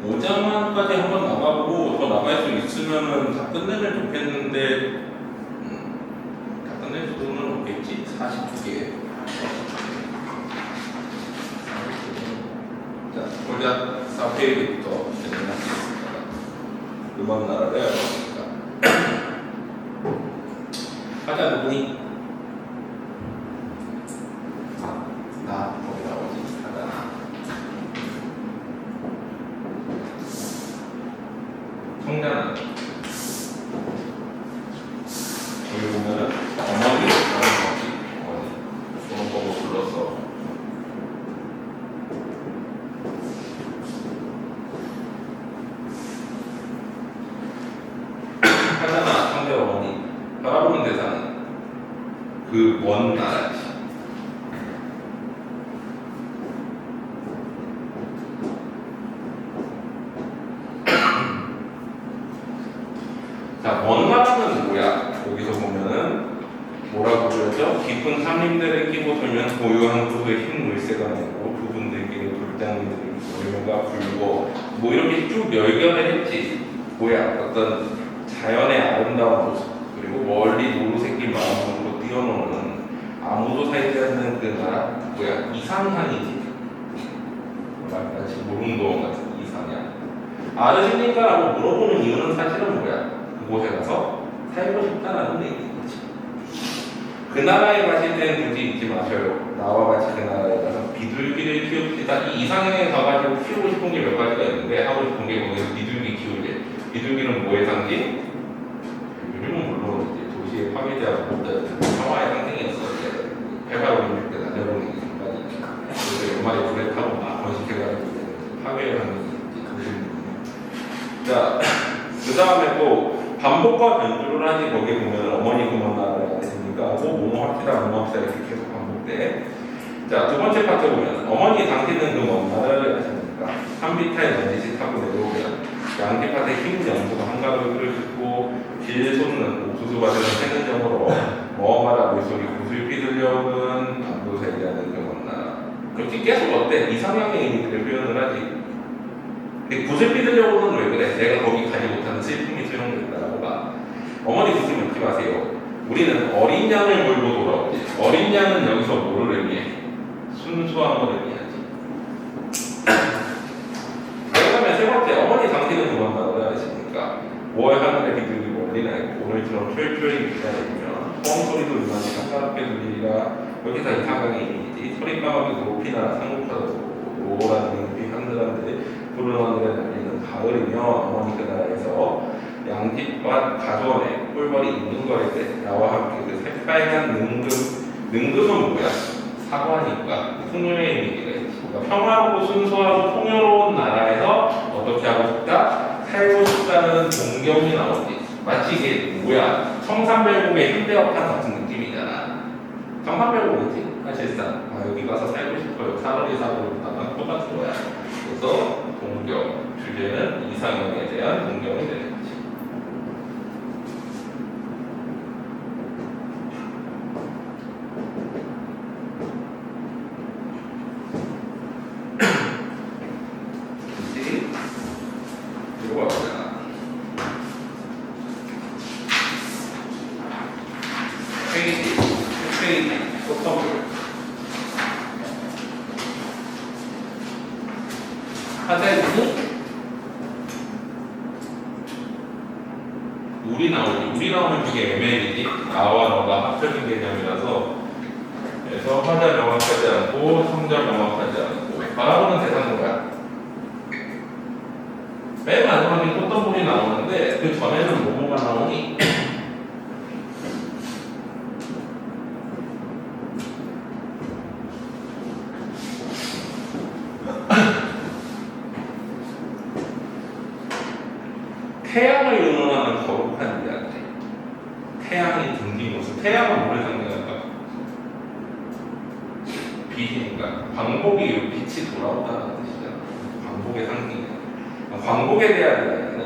5장만까지 한번 나가보고 더 나갈 수 있으면은 다 끝내면 좋겠는데 다 끝낼 수는 없겠지? 42개. 자, 보자. 4페이지부터 진행하겠습니다. 음악 나라를 해야 되니까. 하자, 누구니? 나, 거기 나오지. 하자. 성자는 여기 보면은 어머니, 그런 거고 불러서 하잖아. 성자 어머니 바라보는 대상은 그 먼 나라지. 자, 먼 나라는 뭐야? 여기서 보면은 뭐라고 그러죠? 깊은 산림들을 끼고 돌면 고요한 구도의 흰 물새가 내고 그분들끼리 돌장이들이 열매가 불고 뭐 이렇게 쭉 열견을 했지. 뭐야? 어떤 자연의 아름다운 모습 그리고 멀리 노루새끼 마음으로 뛰어노는 아무도 살지 않는 그 나라 뭐야? 이상향이지. 뭐랄까 지금 모릉도원 같은 이상향. 아르신인가라고 물어보는 이유는 사실은 뭐야? 그곳에 가서 살고 싶다라는 얘기지. 그 나라에 가실 때는 굳이 잊지 마셔요. 나와 같이 그 나라에 가서 비둘기를 키웁시다. 이 이상향에 가가지고 키우고 싶은 게 몇 가지가 있는데 하고 싶은 게 거기서 비둘기 키우게. 비둘기는 뭐의 상징? 요즘은 물론 이제 도시의 파괴자고 평화의 상징이었어. 해바라기 때 날려버리는 게 상관이니까. 그래서 연말에 불에 타고 막 번식해가지고 파괴의 상징이 자, 그 다음에 또 반복과 변주를 하지. 거기에 보면 어머니 그먼 나라를 했으니까 뭐뭐 합시다 뭐뭐 합시다 이렇게 계속 반복돼. 자, 두 번째 파트 보면 어머니 당신은 그 먼 나라를 하십니까? 산비탈 전지시 타고 내려오면 양지밭에 흰 연수가 한가득을 싣고 길 솟는 옥수수밭에는 새는 정으로 머마다 물소리 구슬피 들려오는 안도 살리하는 그 먼 나라. 그렇게 계속 어때? 이상향의 의미들을 표현을 하지. 근데 구슬피 들려오는 왜 그래? 내가 거기 가지 못하는 슬픔이 수용된다라고 봐. 어머니 구슬 잊지 마세요. 우리는 어린 양을 몰고 돌아오지. 어린 양은 여기서 뭐를 의미해? 순수함을 의미하지. 그다음에 세 번째, 어머니 당신은 그만 나오라 하시니까 5월 하늘에 비둘기 멀리 나 있고 오늘처럼 쫄쫄이 기다리면 뻥소리도 유난히 한가롭게 들리리라. 여기서 이상하게 이미지 서리까마귀 높이나 상국하도 노란 눈빛 하늘한데 푸른 하늘에 날리는 가을이며 어머니 그 나라에서 양지밭 가전에 꿀벌이 있는 거일 때 나와 함께 그 새빨간 능금은 뭐야? 사과니까 풍요의 의미가 있지. 그러니까 평화롭고 순수하고 풍요로운 나라에서 어떻게 하고 싶다? 살고 싶다는 동경이 나오지. 마치 이게 뭐야? 청산별곡의 현대어판 같은 느낌이잖아. 청산별곡이지 사실상. 여기 가서 살고 싶어요. 사거리 사고로다가 똑같은 거야. 그래서 동경 주제는 이상형에 대한 동경이 되는 거지. 이거 봐보자. 페이지, 소터블. 하대는 우리 나오지. 우리 나오면 그게 ML이지. 나와 너가 합쳐진 개념이라서 그래서 화자 명확하지 않고 성자 명확하지 않고 바라보는 대상은 뭐야? 맨 마지막에 꽃덩굴이 나오는데 그 전에는 뭐가 나오니? 태양을 의논하는 거룩한 이야기. 태양이 등긴 모습. 태양은 뭐를 상징할까? 빛이니까. 광복이 빛이 돌아온다는 뜻이잖아. 광복의 상징이야. 광복에 대한 이야기는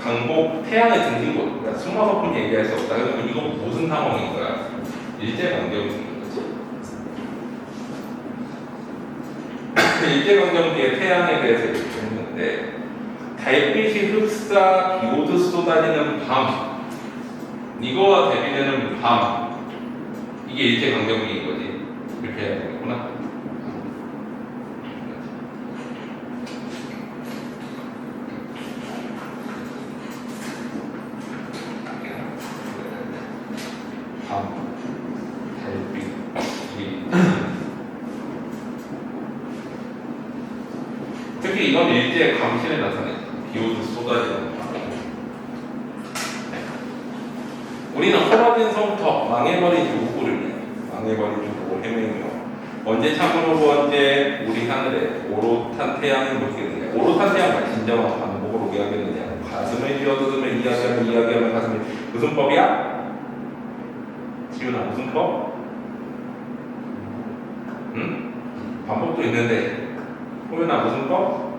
광복, 태양을 등진 곳. 그러니까 숨어서 얘기할 수 없다. 그러면 이건 무슨 상황인 거야? 일제강점기 생긴 거지. 일제강점기에 태양에 대해서 얘기했는데 달빛이 흡사 비오듯 쏟아지는 밤, 이거와 대비되는 밤, 이게 일제강점기인 거지. 이렇게 해야 되겠구나. 밤, 달빛, 특히 이건 일제 감시를 나타내죠. 비오듯 쏟아지는 밤. 우리는 허러진 성터, 망해버린 주국을 위해 망해버린 주국을 헤매며 언제 참으로 언제 우리 하늘에 오롯한 태양을 보시겠느냐. 오롯한 태양과 진정한 반복으로 오게 하겠느냐. 가슴을 쥐어뜯으며 이야기하면 가슴이 무슨 법이야? 지훈아 무슨 법? 응? 반복도 있는데 호연아 무슨 법?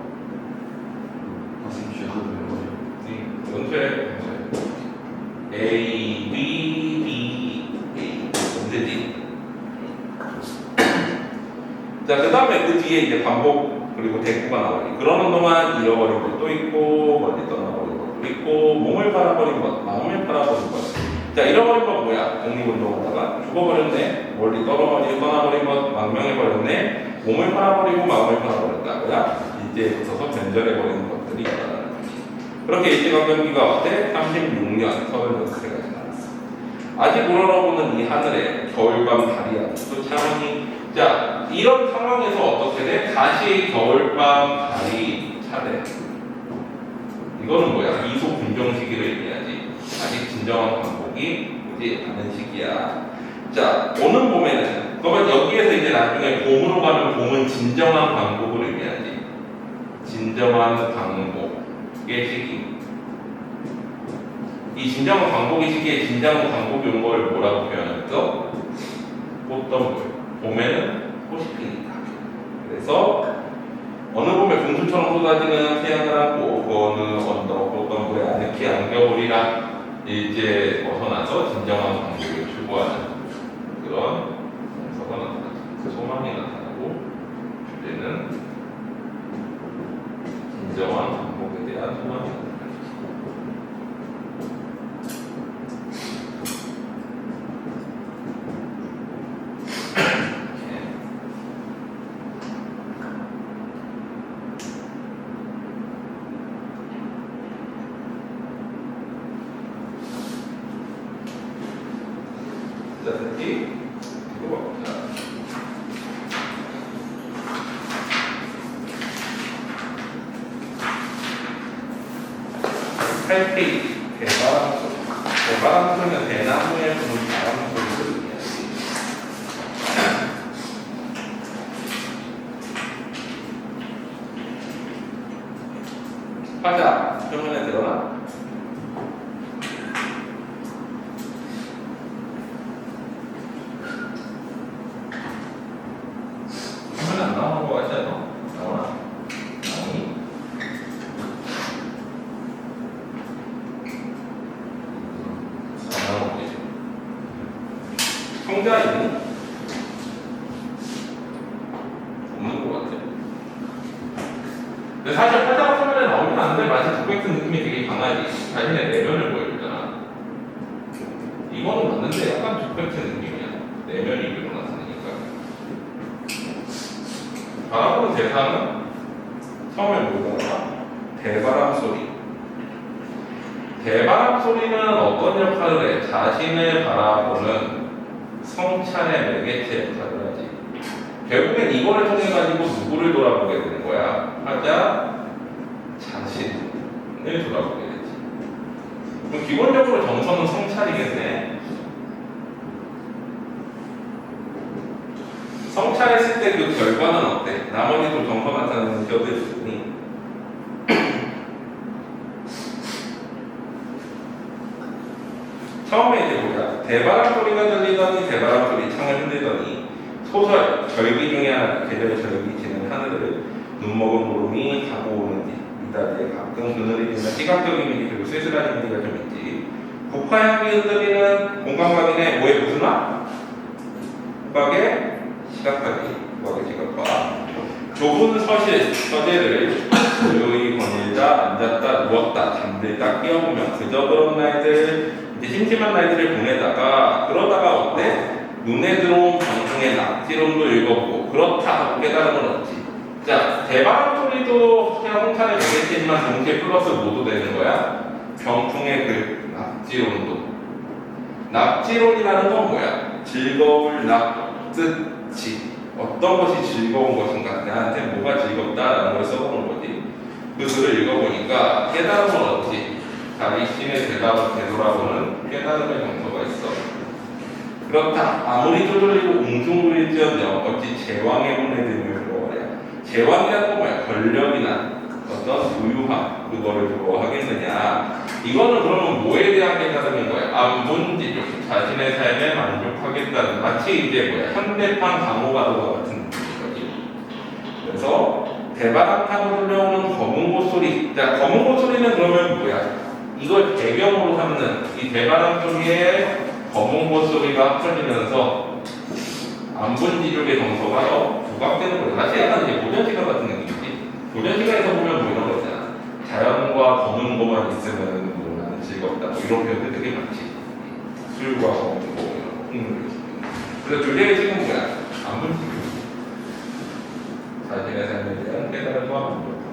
가슴 쥐어뜯으면 연주해. A, B, B, A 언제지? 자, 그 다음에 그 뒤에 이제 반복 그리고 대꾸가 나오니 그러는 동안 잃어버린 것도 있고 멀리 떠나버린 것도 있고 몸을 팔아버린 것, 마음을 팔아버린 것. 자, 잃어버린 건 뭐야? 독립운동하다가 죽어버렸네. 멀리 떠나버린 것, 망명해버렸네. 몸을 팔아버리고 마음을 팔아버렸다. 뭐야? 이제 붙어서 변절해버리는 것들이 있다는 거지. 그렇게 일제강점기가 어때? 36년 36세가 지났어. 아직 우러러보는 이 하늘에 겨울밤 달이 아직도 차오니. 자, 이런 상황에서 어떻게 돼? 다시 겨울밤 달이 차대. 이거는 뭐야? 이속 분정 시기를 의미하지. 아직 진정한 반복이 오지 않은 시기야. 자, 오는 봄에는 그러면 여기에서 이제 나중에 봄으로 가면 봄은 진정한 반복을 의미하지. 진정한 반복의 시기. 이 진정한 반복의 시기에 진정한 반복이 온 걸 뭐라고 표현했죠? 꽃덤불. 봄에는 꽃이 피니까. 그래서 어느 봄에 공주처럼 쏟아지는 태양을 안고 그 어느 언덕 꽃덤불에 아늑히 안겨보리라. 이제 벗어나서 진정한 반복을 추구하는 그런 정서가 나타나죠. 소망이 나타나고 주제는 진정한 반복에 대한 소망이 나타나죠. 자, 특히 이거 봅니다. 탈피, 대바람 소리. 대바람 소리는 대나무에 부는 바람 소리를 의미하지. 화자, 표면에 드러나. 화면 안 나오는 거 같지 않아? 나오나? 나오니? 안 나오겠지. 성자 있니? 없는 거 같아. 근데 사실 화자가 화면에 나오긴 하는데 마치 독백트 느낌이 되게 강하지. 자신의 내면을 보여주잖아. 이거는 맞는데 약간 독백트 느낌이야. 내면이 위로 나타나니까. 바라보는 대상은 처음에 뭐가 대바람 소리. 대바람 소리는 어떤 역할을 해? 자신을 바라보는 성찰의 매개체 역할을 하지. 결국엔 이거를 통해 가지고 누구를 돌아보게 되는 거야? 화자 자신을 돌아보게 되지. 그럼 기본적으로 정서는 성찰이겠네. 성찰했을 때 그 결과는 어때? 나머지도 정서 나타내는 기업들이 있으니 처음에 이제 뭐야? 대바람 소리가 들리더니 대바람 소리 창을 흔들더니 소설 절기 중에 하나 계절의 절기 지는 하늘을 눈먹은 구름이 가고 오는지 이다리에 가끔 그늘이 있는 시각적 이미지 그리고 쓸쓸한 이미지가 좀 있지. 국화향기 흔들리는 공감각이네. 뭐에 무슨 화? 국각의 시각화기, 국각의 시각화. 좁은 서재를 조용히 거닐다 앉았다 남들 딱 끼워보면 그저 그런 날들, 이제 심심한 날들을 보내다가 그러다가 어때? 눈에 들어온 병풍의 낙지론도 읽어보고 그렇다 하고 깨달음을 얻지. 자, 대바람 소리도 그냥 홍차를 되겠지만 동시에 플러스 모두 되는 거야. 병풍의 그 낙지론도. 낙지론이라는 건 뭐야? 즐거울 낙뜻지. 어떤 것이 즐거운 것인가? 나한테 뭐가 즐겁다라는 걸 써보는 거지. 그 글을 읽어보니까 깨달음을 얻지. 자기 신의 대답을 되돌아보는 깨달음의 정서가 있어. 그렇다. 아무리 쪼들리고 웅중부일지언정 어찌 제왕의 문에 등을 부러워야. 제왕이라는 건 뭐야? 권력이나 어떤 부유함 그거를 부러워하겠느냐. 이거는 그러면 뭐에 대한 깨달음인 거야? 안본지족 자신의 삶에 만족하겠다는 마치 이제 뭐야? 현대판 강호가도가 같은 거지. 그래서 대바람 타고 들려오는 검은 고소리. 자, 검은 고소리는 그러면 뭐야? 이걸 배경으로 삼는 이 대바람 소리에 검은 고소리가 합쳐지면서 안본지족의 정서가 더 부각되는 거야. 사실 약간 이제 고전시가 같은 느낌이지. 고전시가에서 보면 뭐 이런 거 있잖아. 자연과 검은 거만 있으면 뭐 나는 즐겁다. 뭐 이런 표현들 되게 많지. 술과 검은 거 이런 거. 그래서 주제의 지금 뭐야? 안본지족. 자신의 삶에 대한 깨달음과 만족함.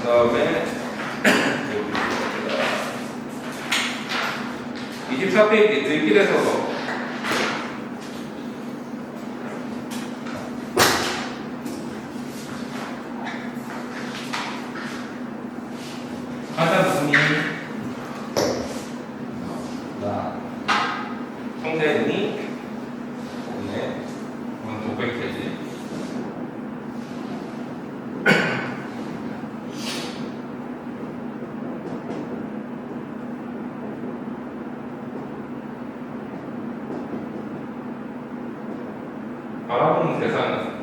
그 다음에 24페이지 들길에 서서 화자분이 성대은이 오늘 독백해지 바라보는 세상은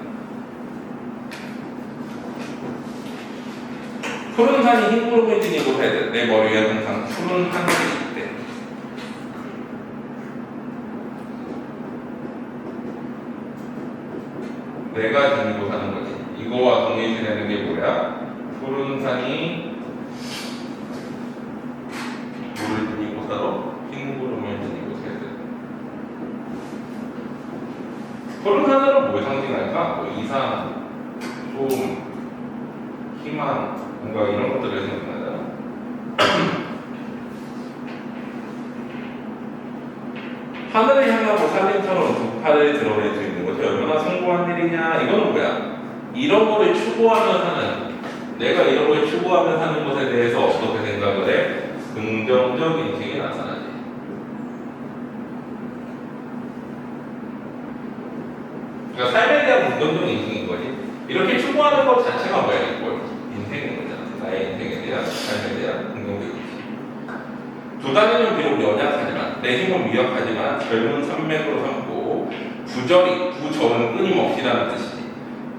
푸른 산이 흰구로 보이는 이곳에 내 머리 위에 항상 푸른 하늘이 있대. 내가 지니고 사는 거지. 이거와 동일시되는 게 뭐야? 푸른 산이 물을 지니고 살아 흰 구름을 지니고 살아. 푸른 하늘은 뭘 상징할까? 뭐 이상, 소음, 희망, 뭔가 이런 것들을 생각하잖아. 하늘을 향하고 살림처럼 두 팔을 드러낼 수 있는 것이 얼마나 숭고한 일이냐. 이거는 뭐야? 이런 거를 추구하며 사는, 내가 이런 걸 추구하며 사는 것에 대해서 어떻게 생각을 해? 긍정적 인식이 나타나지. 그러니까 삶에 대한 긍정적 인식인 거지. 이렇게 추구하는 것 자체가 뭐야? 이거 인생인 거잖아. 나의 인생에 대한, 삶에 대한 긍정적 인식. 두 다리는 비록 연약하지만, 내 힘은 미약하지만 젊은 산맥으로 삼고 부절은 끊임없이라는 뜻이지.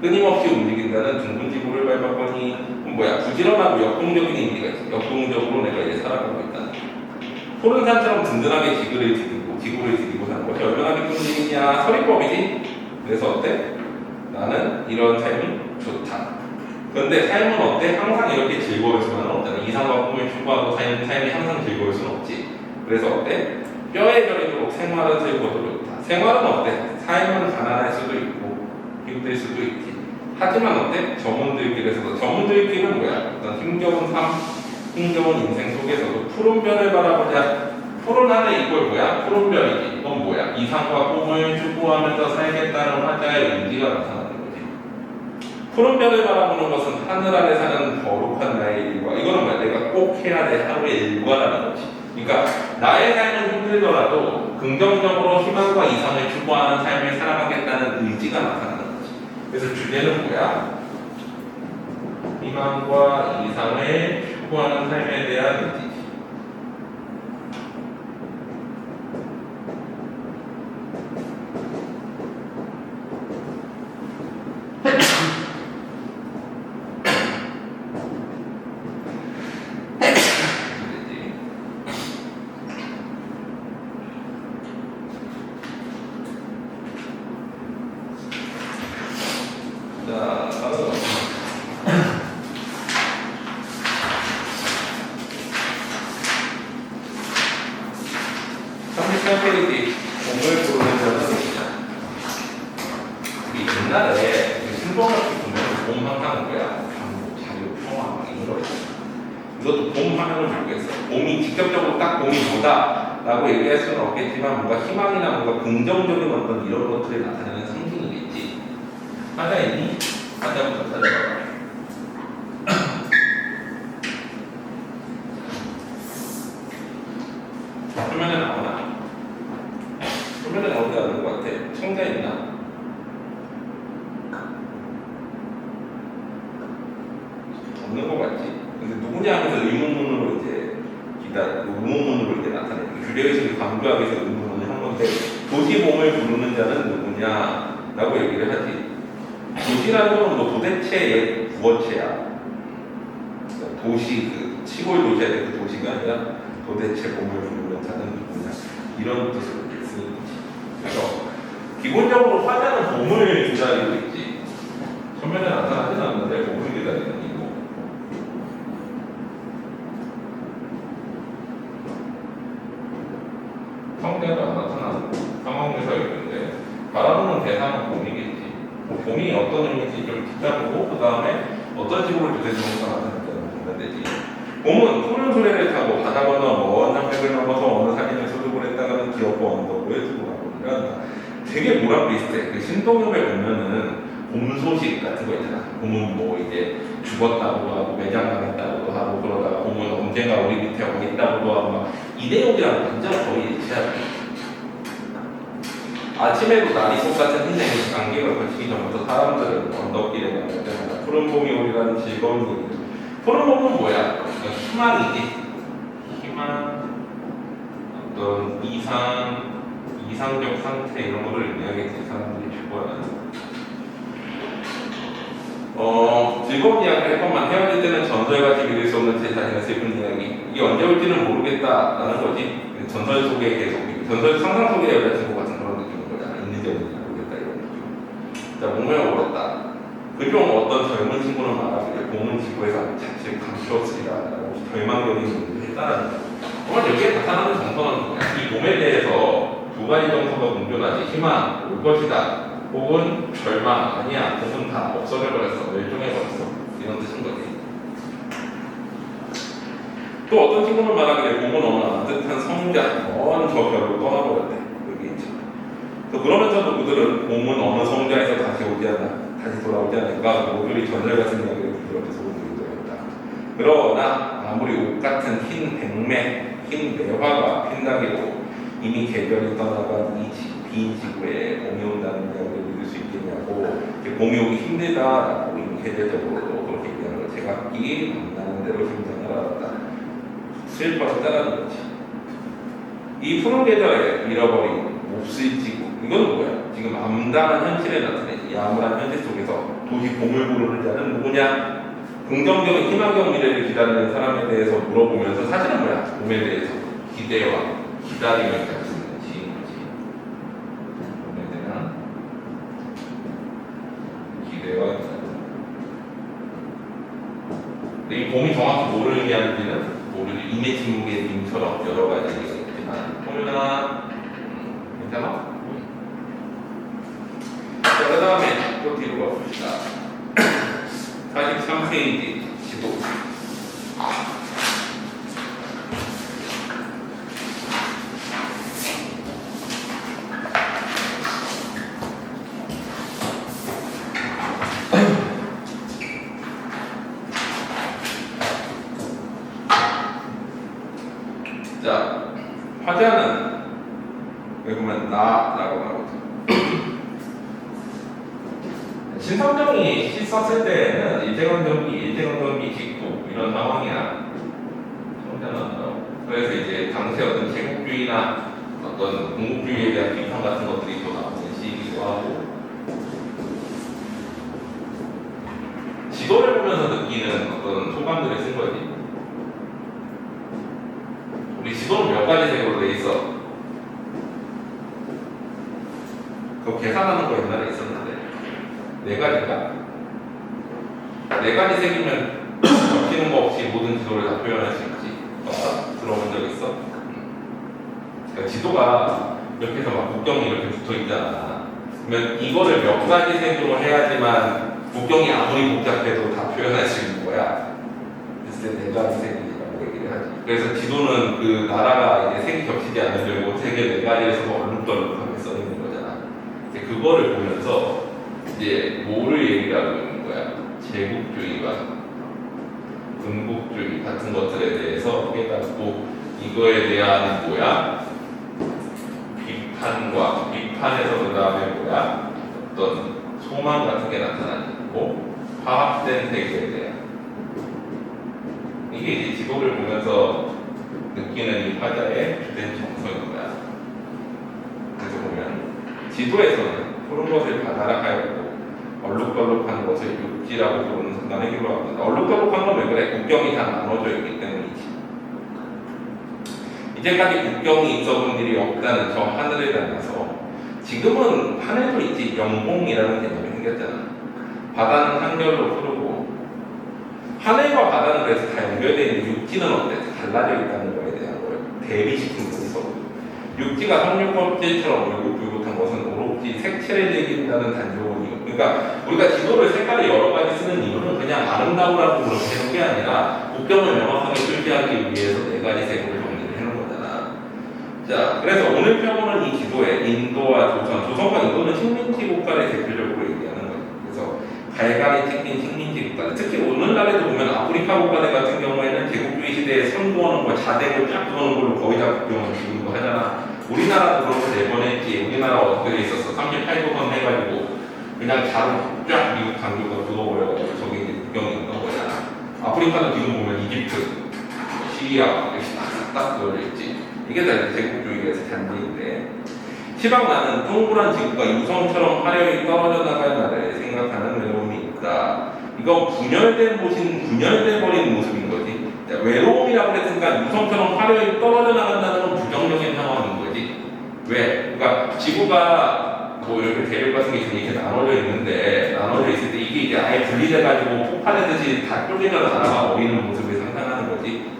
끊임없이 움직인다는 둥근지구를 밟았거니 뭐야? 부지런하고 역동적인 의미가 있어. 역동적으로 내가 이제 살아가고 있다는 거야. 푸른 산처럼 든든하게 지구를 디디고 사는 것이 얼마나 기쁜 일이냐. 서리법이지. 그래서 어때? 나는 이런 삶이 좋다. 그런데 삶은 어때? 항상 이렇게 즐거울 수는 없잖아. 이상과 꿈을 추구하고 삶이 항상 즐거울 수는 없지. 그래서 어때? 뼈에 저리도록 생활은 즐거워도 좋다. 생활은 어때? 삶은 가난할 수도 있고 힘들 수도 있지. 하지만 어때? 저문들길은 뭐야? 어떤 힘겨운 삶, 힘겨운 인생 속에서도 푸른 별을 바라보자. 푸른 하늘 이걸 뭐야? 푸른 별이지. 이건 뭐야? 이상과 꿈을 추구하면서 살겠다는 화자의 의지가 나타나는 거지. 푸른 별을 바라보는 것은 하늘 아래 사는 거룩한 나의 일과, 이거는 뭐야? 내가 꼭 해야 될 하루의 일과라는 거지. 그러니까 나의 삶은 힘들더라도 긍정적으로 희망과 이상을 추구하는 삶을 살아가겠다는 의지가 나타나는 거지. 그래서 주제는 뭐야? 희망과 이상을 추구하는 삶에 대한 의지지. 옛날에 그 신동엽이 보면 봄 하는 거야. 강북, 자유, 평화 막 이런 거 있어. 이것도 봄 하면을 모르겠어. 봄이 직접적으로 딱 봄이 뭐다라고 얘기할 수는 없겠지만 뭔가 희망이나 뭔가 긍정적인 어떤 이런 것들이 나타내는 상징이겠지. 하나 있니? 하나부터 찾아봐봐. 화면에 나오나? 화면에 나오지 않는 것 같아. 청자 있나? 없는 것 같지. 근데 누구냐 하면서 의문문으로 이제 의문문으로 이제 나타내는 규례의식을 강조하기 위해서 의문문을 한 건데 도시봄을 부르는 자는 누구냐라고 얘기를 하지. 도시라는 건 뭐 도대체의 구어체야. 그러니까 도시 그 시골 도시야 그 도시가 아니라 도대체 봄을 부르는 자는 누구냐 이런 뜻으로 이렇게 쓰는 거지. 그래서 기본적으로 화자는 봄을 기다리고 있지. 전면에 나타나진 않는데 봄을 기다리는 이유. 성대가 나타나는 상황에서 있는데 바라보는 대상은 봄이겠지. 봄이 어떤 의미인지 좀 뒷다보고 그 다음에 어떤 식으로 주제정사가 나타날지 보면 되지. 봄은 푸른 소리를 타고 바다 건너 먼 한백을 넘어서 어느 산인을 소득을 했다가는 기업과 언덕을 두고 가고. 그러니까 되게 뭐랑 비슷해. 그 신동엽에 보면은 봄 소식 같은 거 있잖아. 봄은 뭐 이제 죽었다고도 하고 매장당했다고도 하고 그러다가 봄은 언젠가 우리 밑에 오겠다고도 하고 막 이 내용이랑 완전 거의 일치하지. 아침에도 날이 똑같은 흰색 안개가 거치기 전부터 사람들은 언덕길에 나올 때마다 푸른 봄이 오리라는 즐거운 얘기를. 푸른 봄은 뭐야? 그러니까 희망이지. 희망, 어떤 이상적 상태 이런 거를 의미하겠지. 사람들이 죽어야 즐거운 이야기를 했건만 헤어질 때는 전설같이 믿을 수 없는 제 자신의 슬픈 이야기. 이게 언제 올지는 모르겠다라는 거지. 전설 속에 계속, 전설 상상 속의 여자친구 같은 그런 느낌인 거잖아. 있는지 없는지 모르겠다 이런 느낌. 자, 몸에 오랐다. 그중 어떤 젊은 친구는 말하기를 봄은 지구에서 자칫 감추었으리라라고 절망적인 얘기를 했다는 거. 정말 여기에 나타나는 정서는 뭐야? 이 몸에 대해서 두 가지 정서가 공존하지. 희망, 올 것이다. 혹은 절망, 아니야, 봄은 다 없어져버렸어, 멸종해버렸어 이런 뜻인 거지. 또 어떤 친구는 말하기를 봄은 어느 따뜻한 성자, 먼 저 별로 떠나버렸대. 여기 있죠. 또 그러면서도 그들은 봄은 어느 성자에서 다시 돌아오지 않을까 모조리 전설 같은 이야기를 부드럽게 소문내기도 했다. 그러나 아무리 옷 같은 흰 백매, 흰 매화가 핀다기도 이미 계절이 떠나간 빈 지구에 봄이 온다는 이야기를 믿을 수 있겠냐고. 봄이 오기 힘들다라고 이미 계절적으로도 그렇게 얘기하는 걸 제각기 만나는 대로 심장을 알았다. 슬펐다라는 거지. 이 푸른 계절에 잃어버린 몹쓸 지구. 이건 뭐야? 지금 암담한 현실에 나타내지. 야물한 현실 속에서 도시 봄을 부르는 자는 누구냐? 긍정적인 희망적 미래를 기다리는 사람에 대해서 물어보면서 사실은 뭐야? 봄에 대해서 기대와 기다림을 가지고 있는 시인이지. 봄에 대한 기대와 기다림. 근데 이 봄이 정확히 뭐를 의미하는지는 모르지. 이내 침묵의 님처럼 여러 가지 얘기가 있지만 보면은 괜찮아? 자, 그 다음에 또 뒤로 가봅시다. 43페이지 15. 자, 화자는 여기 보면 나라고 나오죠. 신성정이 시 썼을 때는 일제강점기 직후 이런 상황이야. 그래서 이제 당시 어떤 제국주의나 어떤 공국주의에 대한 비판 같은 것들이 또 나오는 시이기도 하고, 지도를 보면서 느끼는 어떤 소감들을 쓴 거지. 우리 지도는 몇 가지 색으로 돼 있어. 그거 계산하는 거 옛날에 있었는데 4가지인가? 4가지 색이면 겹치는 거 없이 모든 지도를 다 표현할 수 있지. 들어본 적 있어? 그러니까 지도가 이렇게 해서 막 국경이 이렇게 붙어 있잖아. 그러면 이거를 몇 가지 색으로 해야지만 국경이 아무리 복잡해도 다 표현할 수 있는 거야. 그래서 네 가지 색이라고 얘기를 하지. 그래서 지도는 그 나라가 이제 색이 겹치지 않으려고 세계 네 가지에서 얼룩덜룩하게 써 있는 거잖아. 이제 그거를 보면서 이제 뭐를 얘기하고 있는 거야? 제국주의와 군국주의 같은 것들에 대해서 깨닫고 이거에 대한 뭐야? 비판에서 그 다음에 뭐야? 어떤 소망 같은 게 나타나고 화합된 세계에 대한 이게 이제 지도를 보면서 느끼는 이 화자의 주된 정서인 거야. 그래서 보면 지도에서는 푸른 것을 바다라 하였고 얼룩덜룩한 것을 육지라고 부르는 상단에 기록합니다. 얼룩덜룩한 건 왜 그래? 국경이 다 나눠져 있기 때문이지. 이제까지 국경이 있어본 일이 없다는 저 하늘을 닮아서 지금은 하늘도 있지 영공이라는 개념이 생겼잖아. 바다는 한결로 흐르고 하늘과 바다는 그래서 다 연결되어 있는데 육지는 어때? 달라져 있다는 거에 대한 걸 대비시킨 거지 서로. 육지가 석류껍질처럼 울긋불긋한 것은 오롯이 색채를 즐긴다는 단조로운 이유. 그러니까 우리가 지도를 색깔을 여러 가지 쓰는 이유는 그냥 아름다우라고 그렇게 하는 게 아니라 국경을 명확하게 표시하기 위해서 네 가지 색으로 정리를 해놓은 거잖아. 자, 그래서 오늘 표본은 이 지도에 인도와 조선과 인도는 식민지 국가를 대표적으로 얘기하는 거예요. 그래서 갈갈이 찍힌 식민지 국가. 특히 오늘날에도 보면 아프리카 국가들 같은 경우에는 제국주의 시대에 선도하는 거 자대고 쫙 들어오는 걸로 거의 다 국경을 지우고 하잖아. 우리나라도 그렇게 내보냈지. 우리나라 어떻게 돼 있었어? 38도선 해가지고 그냥 자로 쫙 미국 강조가 들어버려가지고 저기 이제 국경이 있는 거잖아. 아프리카는 지금 보면 이집트, 시리아 이렇게 딱 들어져 있지. 이게 다 제국주의에서 잔디인데 시방 나는 동그란 지구가 유성처럼 화려히 떨어져 나갈 날을 생각하는 외로움이 있다. 이건 분열된 버린 모습인 거지. 외로움이라고 했으니까 유성처럼 화려히 떨어져 나간다는 건 부정적인 상황인 거지. 왜? 그러니까 지구가 뭐 이렇게 대륙 같은 게 지금 이렇게 나눠져 있을 때 이게 이제 아예 분리돼가지고 폭발하듯이 다 쪼개져 나가 버리는 모습을 상상하는 거지.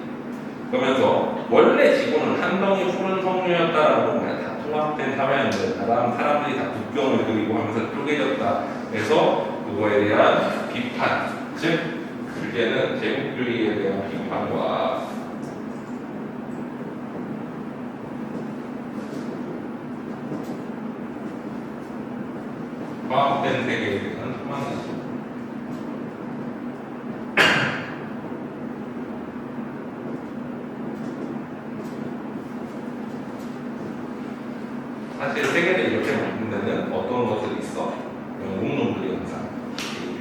그러면서 원래 지구는 한 덩이 푸른 석류였다라고 그냥 다 통합된 사회였는데 사람들이 다 국경을 그리고 하면서 쪼개졌다. 그래서 그거에 대한 비판, 즉 그게는 제국주의에 대한 비판과 화합된 세계에 대한 소망이죠. 사실 세계를 이렇게 만든 데는 어떤 것들이 있어? 영국놈들이 항상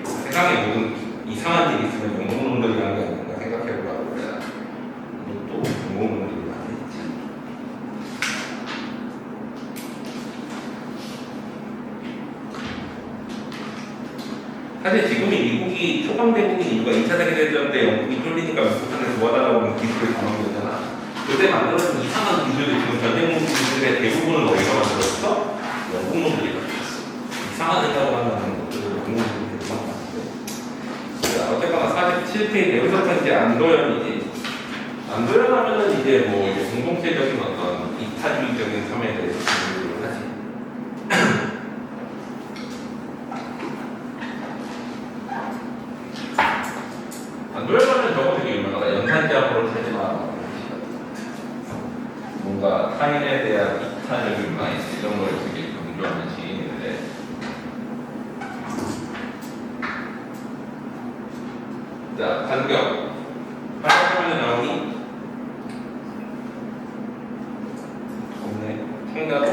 세상에 무슨 이상한 일이 있으면 영국놈들이 하는 게 아닌가 생각해보라고 그래야 또 영국놈들이 많이 있지. 사실 지금이 미국이 초강대국인 이유가 2차 세계대전 때 영국이 쫄리니까 미국한테 도와달라고 하는 기술을 담은 거잖아. 그때 만들어진 이상한 기술이 지금 전쟁 기술의 대부분은 어디서 만들었어? 영국 놈들이 만들었어. 이상한 생각을 하는 것들을 영국 놈들이 만들었어. 어쨌거나 47페이지 여기서부터 이제 안도현이지. 안도현 하면은 이제 뭐 이제 공동체적인 어떤 이타주의적인 삶에 대해서 공부를 하지. 안도현 하면 저거 되게 유명하다. 연산자으로 살지 마. 뭔가 타인에 대한 이타적인 마인드 이런 걸 되게 강조하는 시인인데 자, 간격 화장품에 나오니? 없네. 청자도?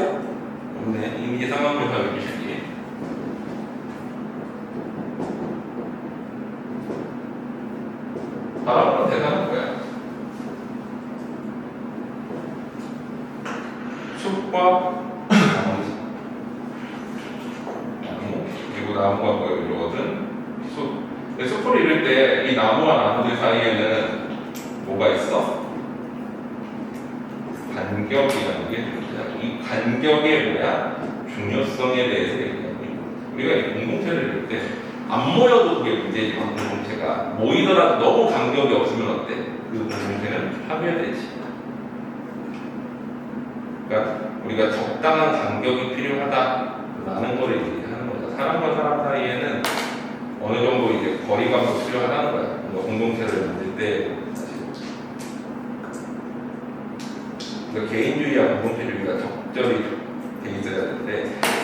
없네. 이미지 상황표사 해주시기 바라보는 대상은 뭐야? 숲과 나무, 그리고 나무가 뭐예요? 이루어진 숲. 숲을 이룰 때 이 나무와 나무들 사이에는 뭐가 있어? 간격이라는 게 존재하고 이 간격의 뭐야? 중요성에 대해서 얘기하고 우리가 이 공동체를 이룰 때 안 모여도 그게 문제지만 공동체가 모이더라도 너무 간격이 없으면 어때? 그 공동체는 파괴되지. 그러니까 우리가 적당한 간격이 필요하다라는 거를 얘기하는 거죠. 사람과 사람 사이에는 어느 정도 이제 거리감도 필요하다는 거야. 뭔가 공동체를 만들 때 사실. 그러니까 개인주의와 공동체주의가 적절히 돼 있어야 되는데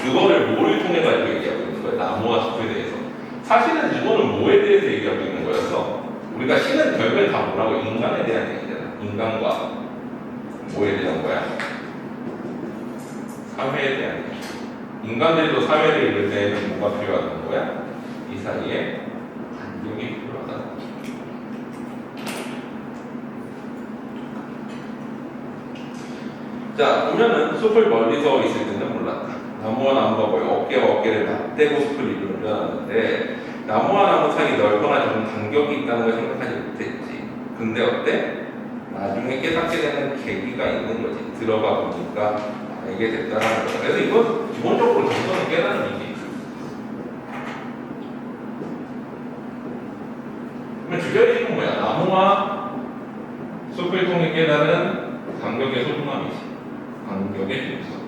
그거를 뭐를 통해 가지고 얘기하고 있는 거야? 나무와 숲에 대해서. 사실은 이거는 뭐에 대해서 얘기하고 있는 거였어? 우리가 신은 결국엔 다 뭐라고? 인간에 대한 얘기잖아. 인간과 뭐에 대한 거야? 사회에 대한 얘기. 인간들도 사회를 이룰 때는 뭐가 필요하다는 거야? 이 사이에 간격이 필요하다. 자, 보면은 숲을 멀리서 있을 때는 몰랐다. 나무와 나무가 거의 어깨와 어깨를 맞대고 숲을 이루는 줄 알았는데 나무와 나무 사이 넓거나 좀 간격이 있다는 걸 생각하지 못했지. 근데 어때? 나중에 깨닫게 되는 계기가 있는 거지. 들어가 보니까 알게 됐다는 거야. 그래서 이건 기본적으로 정서는 깨닫는 얘기. 그러면 주저리식은 뭐야? 나무와 숲을 통해 깨닫는 간격의 소중함이지. 간격의 중요성.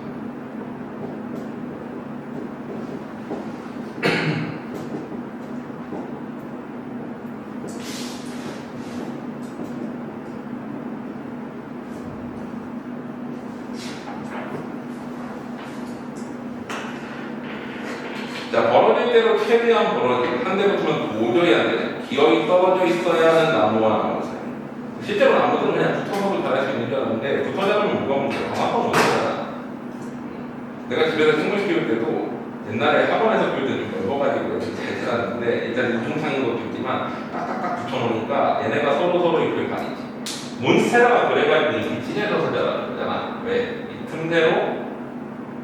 자, 벌어질 대로 최대한 벌어지고 한 대 붙으면 도저히 안 되는 기어이 떨어져 있어야 하는 나무와 나무 사이. 실제로 나무들은 그냥 붙어서도 잘할 수 있는 줄 알았는데 붙어 자르면 뭐가 문제야? 강화가 못하잖아. 내가 집에서 식물 키울 때도 옛날에 학원에서 키울 때좀 넓어가지고 이렇게 잘 자랐는데 일단 우중창인 것도 있지만 딱딱딱 붙여놓으니까 얘네가 서로 잎을 가리지. 몬스테라가 그래가지고 잎이 찢어져서 자라는 거잖아. 왜? 이 틈새로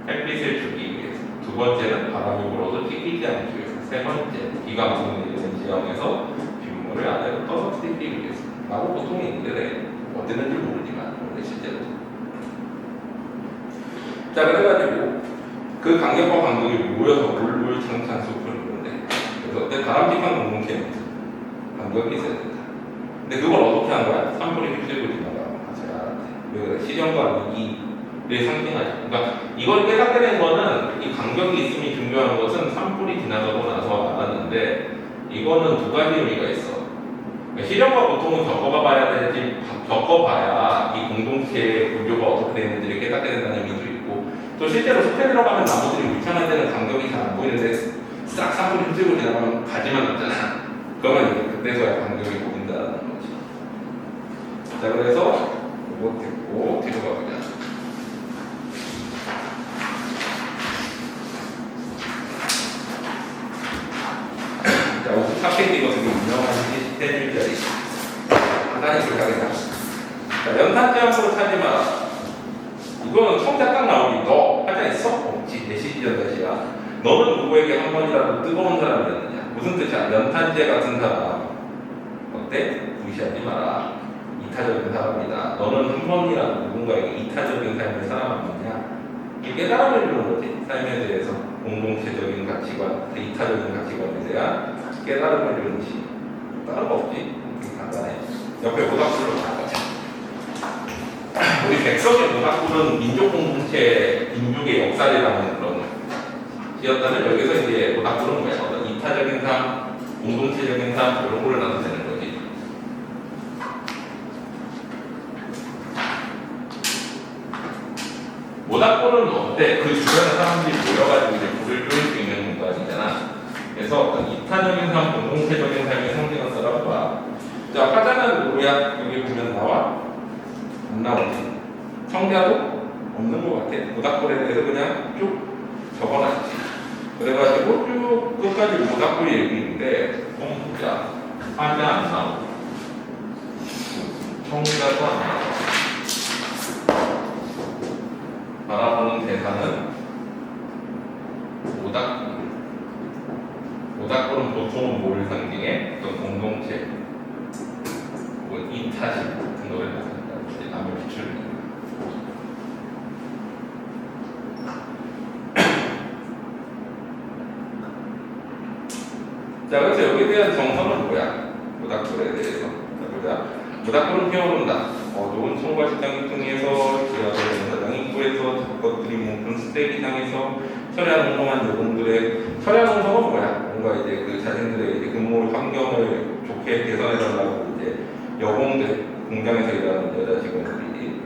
햇빛을 주기 위해서. 두 번째는 바람이 불어도 찢기지 않기 위해서. 세 번째, 비가 많이 내리는 지형에서 빗물을 아래로 떨어뜨리기 위해서. 라고 보통 얘기를 해. 어땠는지 모르지만 원래 실제로. 자, 그래가지고 그 간격과 간격이 모여서 울울창창 숲을 이루는데 그래서 어때? 바람직한 공동체는 간격이 있어야 된다. 근데 그걸 어떻게 한 거야? 산불이 휩쓸고 지나가는 거야. 왜 그래? 시련과 위기를 상징하지. 그러니까 이걸 깨닫게 된 거는 이 간격이 있음이 중요한 것은 산불이 지나가고 나서 알았는데 이거는 두 가지 의미가 있어. 시련과 고통은 겪어봐야 되지, 겪어봐야 이 공동체의 구조가 어떻게 되는지를 깨닫게 된다는 의미도 있고, 또 실제로 숲에 들어가면 나무들이 위창할 때는 간격이 잘 안 보이는데 싹 산불이 휩쓸고 지나가면 가지만 없잖아. 그러면 이제 그때서야 간격이 보인다는 거지. 자, 그래서 이거 됐고 뒤로 가보자. 자, 54페이지 이거 되게 유명한 시대일자리. 간단히 기억하겠다. 자, 연탄재함으로 찾지 마라. 이거는 청자 딱 나오니 너 하자 있어? 없지. 내 시기전자시야. 너는 누구에게 한 번이라도 뜨거운 사람이었느냐? 무슨 뜻이야? 연탄재 같은 사람. 어때? 무시하지 마라. 이타적인 사람이다. 너는 한 번이라도 누군가에게 이타적인 삶을 살아왔느냐? 이게 깨달음을 주는 거지. 삶에 대해서 공동체적인 가치관, 이타적인 가치관에 대한 깨달음을 주는 시. 다른 거 없지? 간단해. 옆에 모닥불로 나가자. 우리 백석의 모닥불은 민족 공동체, 민족의 역사를 담는 그런 시였다면 여기서 이제 모닥불은 뭐야? 어떤 이타적인 삶, 공동체적인 삶 이런 거를 나타내는 거지. 모닥불은 어때? 그 주변에 사람들이 모여가지고 이제 불을 끓일 수 있는 공간이잖아. 그래서 어떤 이타적인 삶, 공동체적인 삶의 상징을 써라봐. 자, 화자는 뭐야? 여기 보면 나와? 안 나오지. 청자도 없는 것 같아. 모닥불에 대해서 그냥 쭉 적어놨지. 그래가지고 쭉 끝까지 모닥불 얘기인데, 보자. 화자 안 나오고, 청자도 안 나오고, 바라보는 대상은 모닥불. 모닥불은 보통은 뭘 상징해? 어떤 공동체, 혹은 이타심 같은 거를 나타낸다. 남을 비추는. 자, 그래서 여기에 대한 정서는 뭐야? 모닥불에 대해서. 자, 보자. 모닥불은 피어오른다. 어두운 청과 식당 입구에서 지하철 공사장 입구에서 잡것들이 뭉큰 쓰레기장에서 철야농성한 여군들의 철야농성은 뭐야? 뭔가 이제 그 자신들의 이제 근무 환경을 좋게 개선해달라고 이제 여공들 공장에서 일하는 여자 직원들이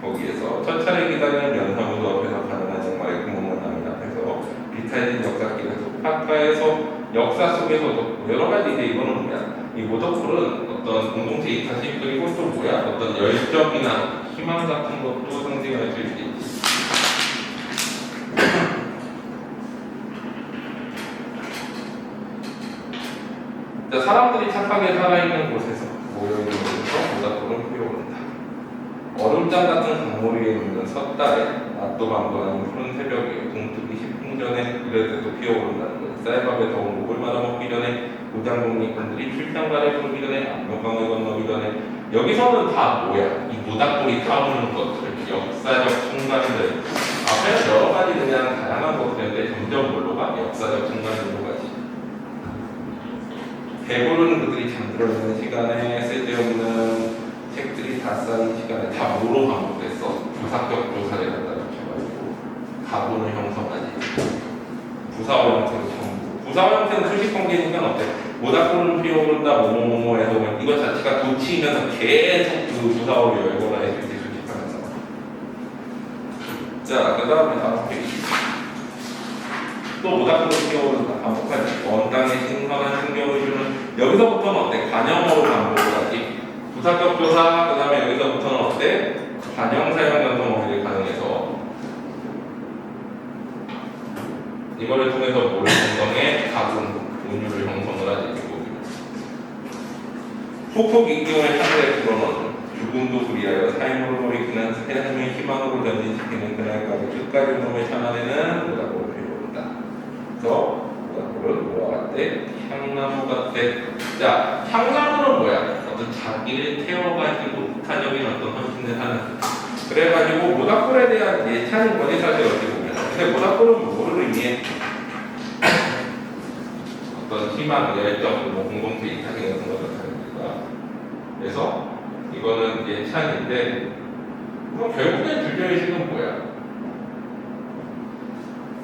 거기에서 첫 차례 기다리는 연사무소 앞에서 가능한 정말의 근무문화민 앞에서 비탈진 역사길의 소파카에서 역사 속에서도 여러 가지 이제 이거는 뭐야? 이 모덕불은 어떤 공동체 이타심 그리고 또 뭐야? 어떤 열정이나 희망 같은 것도 상징할 수 있겠지. 자, 사람들이 착하게 살아있는 곳에서 모여있는 곳에서 모닥불은 피어오른다. 얼음장 같은 강물 위에 있는 섣달에 낮도 밤도 아닌 푸른 새벽에 동트기 10분 전에 이럴 때도 피어오른다는 거예요. 쌀밥에 더운 목을 말아먹기 전에 무장독립군들이 출장가를 부르기 전에 압록강을 건너기 전에 여기서는 다 뭐야? 이 모닥불이 타오르는 것들, 역사적 순간들 앞에는 여러 가지 그냥 다양한 것들인데 점점 뭘로 가? 역사적 순간들로 가지. 배부른 그들이 잠들어 있는 시간에 쓸데없는 책들이 다 쌓인 시간에 다 뭐로 반복됐어? 부사격 조사를 갖다 붙여가지고 가본을 형성하지. 부사어 형태로 전부. 부사어 형태는 수식 관계니까 어때? 모닥불을 피워본다 뭐뭐뭐해서 이것 자체가 돋치면서 계속 그 부사어를 열거나 해서 이제 수식하면서. 자, 그 다음에 다음 페이지. 또 모닥불을 피워본다 반복하지. 원당의 신선한 신경을 주는 여기서부터는 어때? 관형어로 반복을 하지. 부사격 조사, 그 다음에 여기서부터는 어때? 관형사용 관성어를 가능해서 이거를 통해서 뭐를 형성해? 가군, 운율을 형성을 하지. 폭폭 인경을 하늘에 불어넣는 죽음도 그리하여 삶으로 놀이키는 삶의 희망으로 전진시키는 그날까지 끝까지 놈을 참아내는 모닥불을 피워본다. 그래서 모닥불은 뭐와 같대? 향나무 같대. 자, 향나무는 뭐야? 어떤 자기를 태워가지고 이타적인 어떤 헌신을 하는. 그래가지고 모닥불에 대한 예찬인 거지 사실 어떻게 보면. 근데 모닥불은 뭐를 의미해? 어떤 희망, 열정, 뭐 공동체 이타적 같은 것을 가르치니까. 그래서 이거는 예찬인데, 그럼 결국엔 주제의식은 뭐야?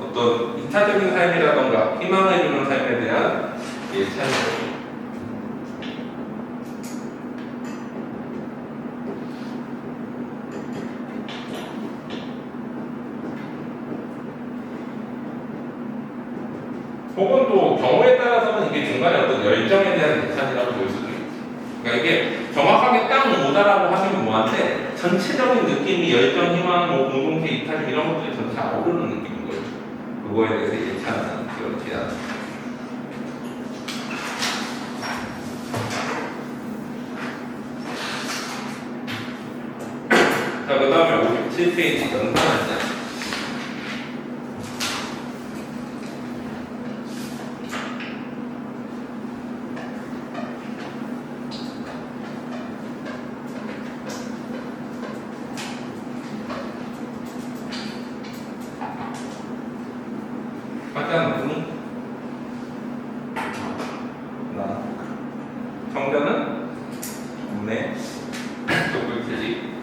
어떤 이타적인 삶이라던가 희망을 주는 삶에 대한 예찬이거든요. 혹은 또 경우에 따라서는 이게 중간에 어떤 열정에 대한 예찬이라고 볼 수도 있지. 그러니까 이게 정확하게 딱 뭐다라고 하면 뭐한데 전체적인 느낌이 열정, 희망, 뭐 공동체 이탈 이런 것들이 전체 아우르는 느낌인 거예요. 그거에 대해서 예찬하는 그런 제안. 자, 그 다음에 57페이지 연산하자. 화자는 누구니? 나. 청자는? 없네. 독불체지.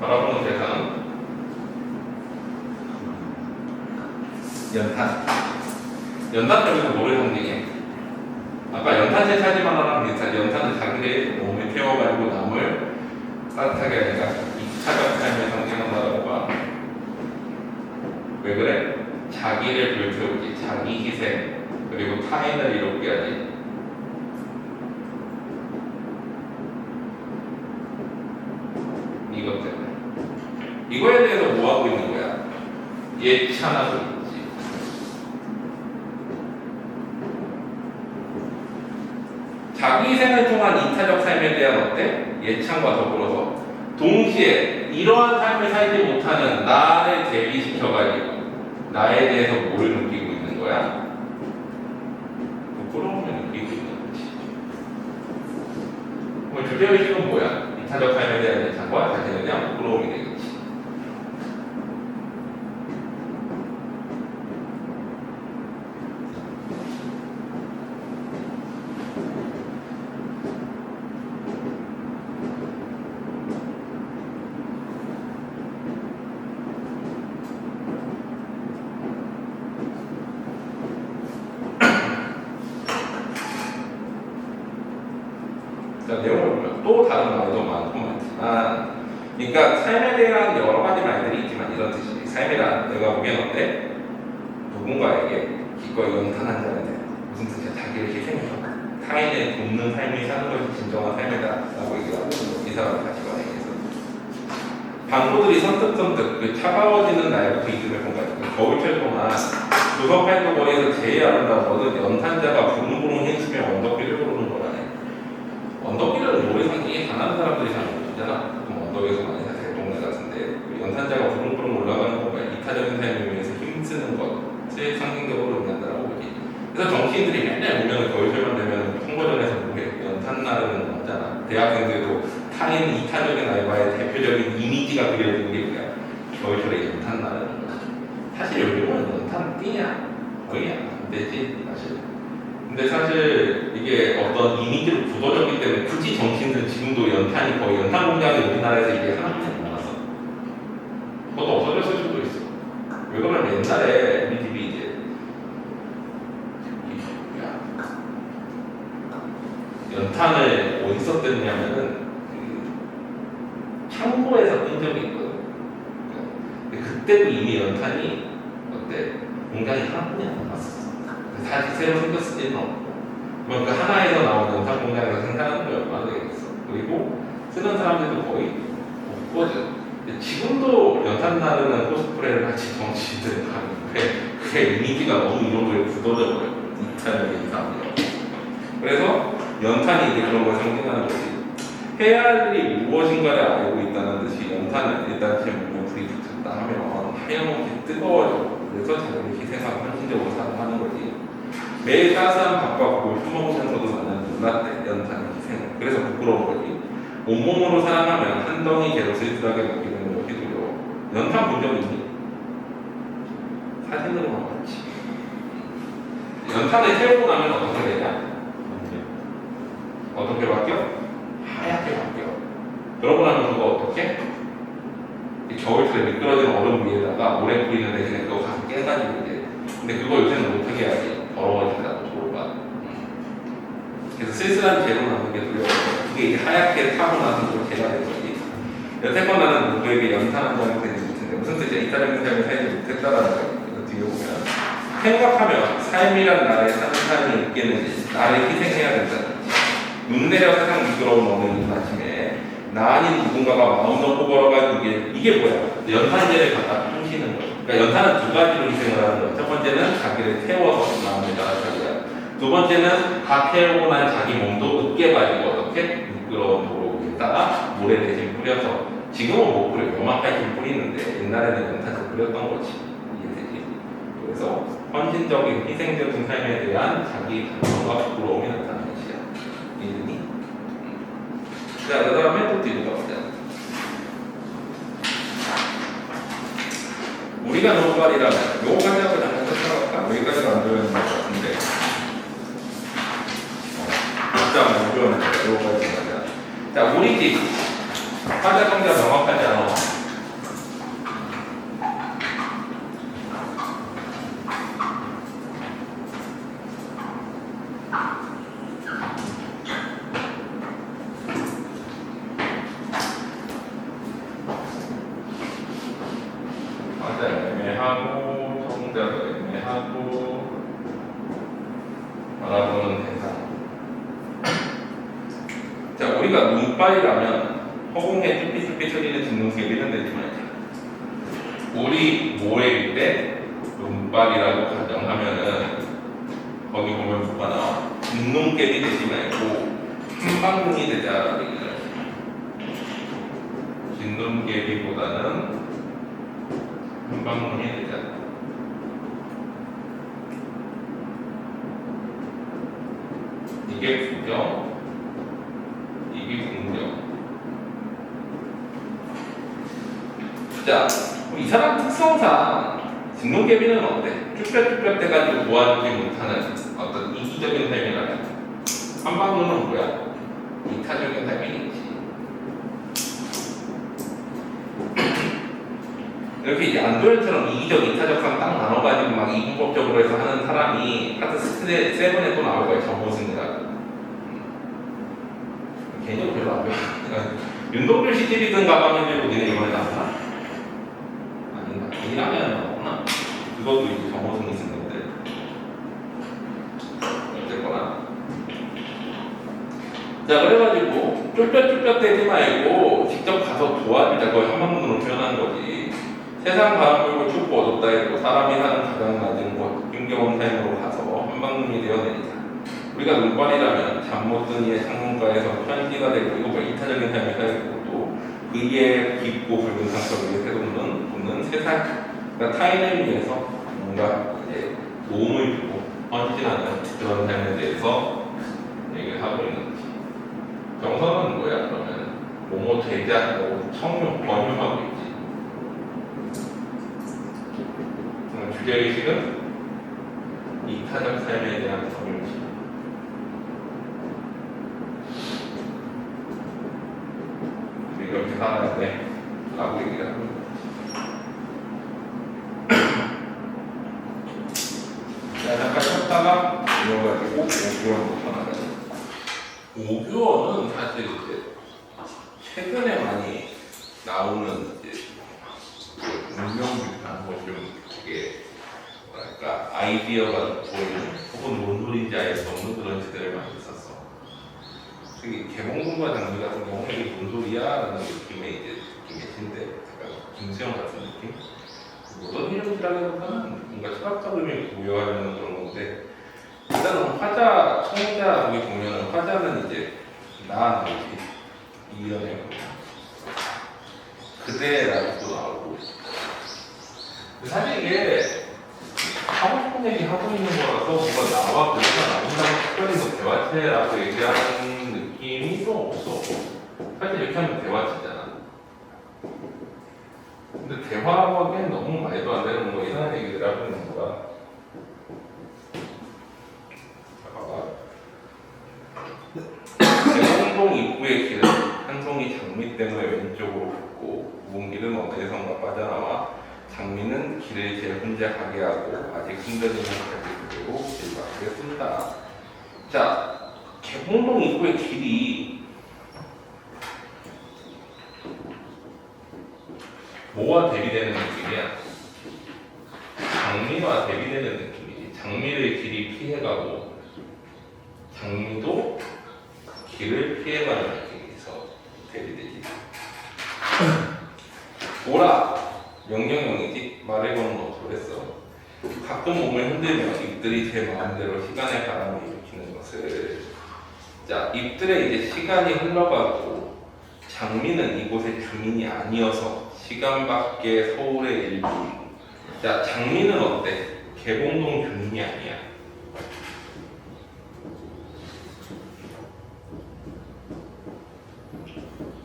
바라보는 대상은? 연탄. 연탄 쪽에서 뭐를 상징해? 아까 연탄재 차지만 하랑 비슷하지. 연탄은 자기의 몸을 태워가지고 남을 따뜻하게 하니까 이차적 삶을 상징한다라고 봐. 왜 그래? 자기를 불태우지. 자기 희생 그리고 타인을 이롭게 하지. 이것 때문에. 이거에 대해서 뭐 하고 있는 거야? 예찬하고 있지. 자기 희생을 통한 이타적 삶에 대한 어때? 예찬과 더불어서 동시에 이러한 삶을 살지 못하는 나를 대비시켜가지고 나에 대해서 뭘 느끼고 있는 거야? 부끄러움을 느끼고 있는 거지. 그럼 주제의식은 뭐야? 이타적 삶에 대한 예찬과 자신에 대한 부끄러움이 되겠지. 자, 내용을 보면 또 다른 말도 많고 많지만, 그러니까 삶에 대한 여러 가지 말들이 있지만 이런 뜻이 삶이란 내가 보기엔 어때? 누군가에게 기꺼이 연탄한 자가 돼. 무슨 뜻이야? 자기를 희생해서 타인을 돕는 삶이 사는 것이 진정한 삶이다라고 얘기하고 이 사람의 가치관에 의해서 방구들이 선뜻선뜻 그 차가워지는 날부터 이쯤에 본 거야. 겨울철 동안 조선팔도 거리에서 제일 아름다운 것은 연탄자가 부릉부릉 힘쓰며 언덕길을 오르는 거라네. 언덕길은 모래 상징이 가난한 사람들이 사는 곳이잖아. 그럼 언덕에서 많이 사실 동네 같은데 연탄자가 부릉부릉 올라가는 거가 이타적인 삶을 위해서 힘쓰는 것을 상징적으로 의미한다라고 보지. 그래서 정치인들이 맨날 보면 겨울철만 되면 선거전에서 보게 연탄 나르는 거 있잖아. 대학생들도 타인 이타적인 알바의 대표적인 이미지가 그려지는 게 뭐야? 겨울철에 연탄 나르는 거지. 사실 요즘은 연탄 띠냐? 거의 안 되지 사실. 근데 사실 이게 어떤 이미지로 굳어졌기 때문에 굳이 정치인들은 지금도 연탄이 거의 연탄 공장이 우리나라에서 이게 하나밖에 안 남았어. 그것도 없어졌을 수도 있어. 왜 그러면 옛날에 우리 집이 이제 연탄을 어디서 뜯냐면은 그 창고에서 뜬 적이 있거든. 근데 그때도 이미 연탄이 어때? 공장이 하나뿐이 안 남았었어. 사실 새로 생겼을 때는 없고. 그럼 그 하나에서 나온 연탄 공장에서 생산하는 게 얼마나 되겠어. 그리고 쓰는 사람들도 거의 없거든. 근데 지금도 연탄 나르는 코스프레를 같이 정치인들이 하는데 그게 이미지가 너무 이런 거에 굳어져 버려. 이타적인 사람들. 그래서 연탄이 이제 그런 걸 상징하는 거지. 해야 할 일이 무엇인가를 알고 있다는 듯이 연탄은 일단 제 몸에 불이 붙었다 하면 하염없이 뜨거워져. 그래서 자기를 희생하고 헌신적으로 사랑하는 거지. 매일 따스한 밥과 국을 퍼먹으면서도 나는 몰랐대. 연탄의 희생을. 그래서 부끄러운 거지. 온몸으로 사랑하면 한 덩이 개로 쓸쓸하게 먹기는 것이 두려워. 연탄 본 적 있니? 사진으로만 봤지. 연탄을 태우고 나면 어떻게 되냐? 어떻게 바뀌어? 하얗게 바뀌어. 그러고 나면 그거 어떻게? 겨울철에 미끄러진 얼음 위에다가 모래 뿌리는 대신에 그거 가서 깨가지고 이제. 근데 그거 요새는 못하게 해야지. 더러워진다고 도로가. 그래서 쓸쓸한 재로 남는 게 두려워. 그게 이제 하얗게 타고 나서 그걸 재가 된 거지. 여태껏 나는 누구에게 연탄 한 장이 되지 못했는데 무슨 뜻이야? 이타적인 삶을 살지 못했다라는 거야. 이거 뒤에 보면 생각하면 삶이란 나라에 사는 삶이 있겠는지 나를 희생해야 된다는 눈 내려 세상 미끄러운 어느 이른 아침에 나 아닌 누군가가 마음 놓고 걸어갈 이게 뭐야? 연탄재를 갖다 푸시는 거야. 그러니까 연탄은 두 가지로 희생을 하는 거야. 첫 번째는 자기를 태워서 마음을 따라가기야. 두 번째는 다 태우고 난 자기 몸도 으깨가지고 어떻게 미끄러운 도로 위에다가 모래 대신 뿌려서 지금은 못 뿌려. 요만까지 뿌리는데 옛날에는 연탄재 뿌렸던 거지. 이해되지? 그래서 헌신적인 희생적인 삶에 대한 자기 감정과 부끄러움이 나타나는 것이야. 이름이. 자, 그 다음에 또 뒤로 가보자. 우리가 노발이라면 요거까지 하고 잠깐 찾아볼까? 여기까지가 안 들어있는 것 같은데. 자, 요거까지 가자. 자, 우리 집 화자 정자 명확하지 않아. 애매하고 정자도 애매하고 알아보는 대상. 자, 우리가 눈발이라면 허공에 쭈삐쭈삐 쳐지는 진눈개비는 되지 말자. 우리 모래일 때 눈발이라고 가정하면은 거기 보면 뭐가 나와? 진눈개비 되지 말고 한방눈이 되자라고 얘기를 하죠. 진눈개비보다는 한방눈이 되자. 이게 부정, 이게 긍정. 자, 이 사람 특성상 진눈개비는 어때? 쭈뼛쭈뼛 해가지고 도와주지 못하는 어떤 이기적인 삶이라면 한방눈은 뭐야? 이타적인 삶이겠지. 이렇게 안도현처럼 이기적, 이타적상 딱 나눠가지고 막 이분법적으로 해서 하는 사람이 하트 세븐에 또 나올 거야. 정보승이라고. 별로 안 배워. 윤동주 시집이든 가방인지 우리는 이번에 나왔나? 아닌가? 2학년에 나왔구나. 그것도 이제 정호승이 쓴 건데. 어쨌거나. 자, 그래가지고 쫄뼛쫄뼛대지 말고 직접 가서 도와주자. 그걸 한방문으로 표현한 거지. 세상 바람 불고 춥고 어둡다 해도 사람이 사는 가장 낮은 곳 힘겨운 삶으로 가서 한방문이 되어내리자. 우리가 눈발이라면 잠 못 든 이의 창문가에서 편지가 되고 이거 뭐 이타적인 삶을 살고 또 그의 깊고 붉은 상처를 위해 돋는 세상, 그러니까 타인을 위해서 뭔가 이제 도움을 주고 헌신하는 그런 삶에 대해서 얘기를 하고 있는 거지. 정서는 뭐야? 그러면 뭐뭐 되자, 뭐 청룡, 번유하고 있지. 주제의식은 이타적 삶에 대한 정의의식. 이렇게 살아야 돼 라고 얘기를 하는 거지. 자, 잠깐 쉬었다가 이어가지고 5교원부터 나가요. 5교원은 사실 이제 최근에 많이 나오는 이제 운명비슷한 좀 되게 뭐랄까 아이디어가 보이는 혹은 뭔 소리인지 알 수 없는 그런 시대를 많이 있었어. 특히 개몽군과 장미 같은 경우는 이게 뭔 소리야? 라는 느낌의 이제 계신데 약간 김수영 같은 느낌? 어떤 이름이라기보다는 뭔가 철학적 의미를 부여하려는 그런 건데 일단은 화자, 청자 여기 보면은 화자는 이제 나 나오지 이런 애입니다. 그대라고 나오고 사실 이게 하고 싶은 얘기 하고 있는 거라서 뭔가 나와 그대가 나온다고 특별히 뭐 대화체라고 얘기하는 느낌이 좀 없어. 사실 이렇게 하면 대화체잖아. 근데 대화하기엔 너무 말도 안 되는 뭐 이상한 얘기를 하고 있는 거야. 대홍동 입구의 길은 한 송이 장미 때문에 왼쪽으로 걷고 묵은 길은 어디선가 빠져나와 장미는 길을 제 혼자 가게 하고 아직 흔들리는 발을 그대로 길 밖에 쏜다. 자, 개봉동 입구의 길이 뭐와 대비되는 느낌이야? 장미와 대비되는 느낌이지. 장미를 길이 피해가고 장미도 길을 피해가는 느낌에서 대비되지. 오라! 명령형이지. 말해보는 어투로 했어. 가끔 몸을 흔들며 잎들이 제 마음대로 시간의 바람을 일으키는 것을. 자, 잎들의 이제 시간이 흘러가고 장미는 이곳의 주민이 아니어서 시간 밖의 서울의 일부. 자, 장미는 어때? 개봉동 주민이 아니야.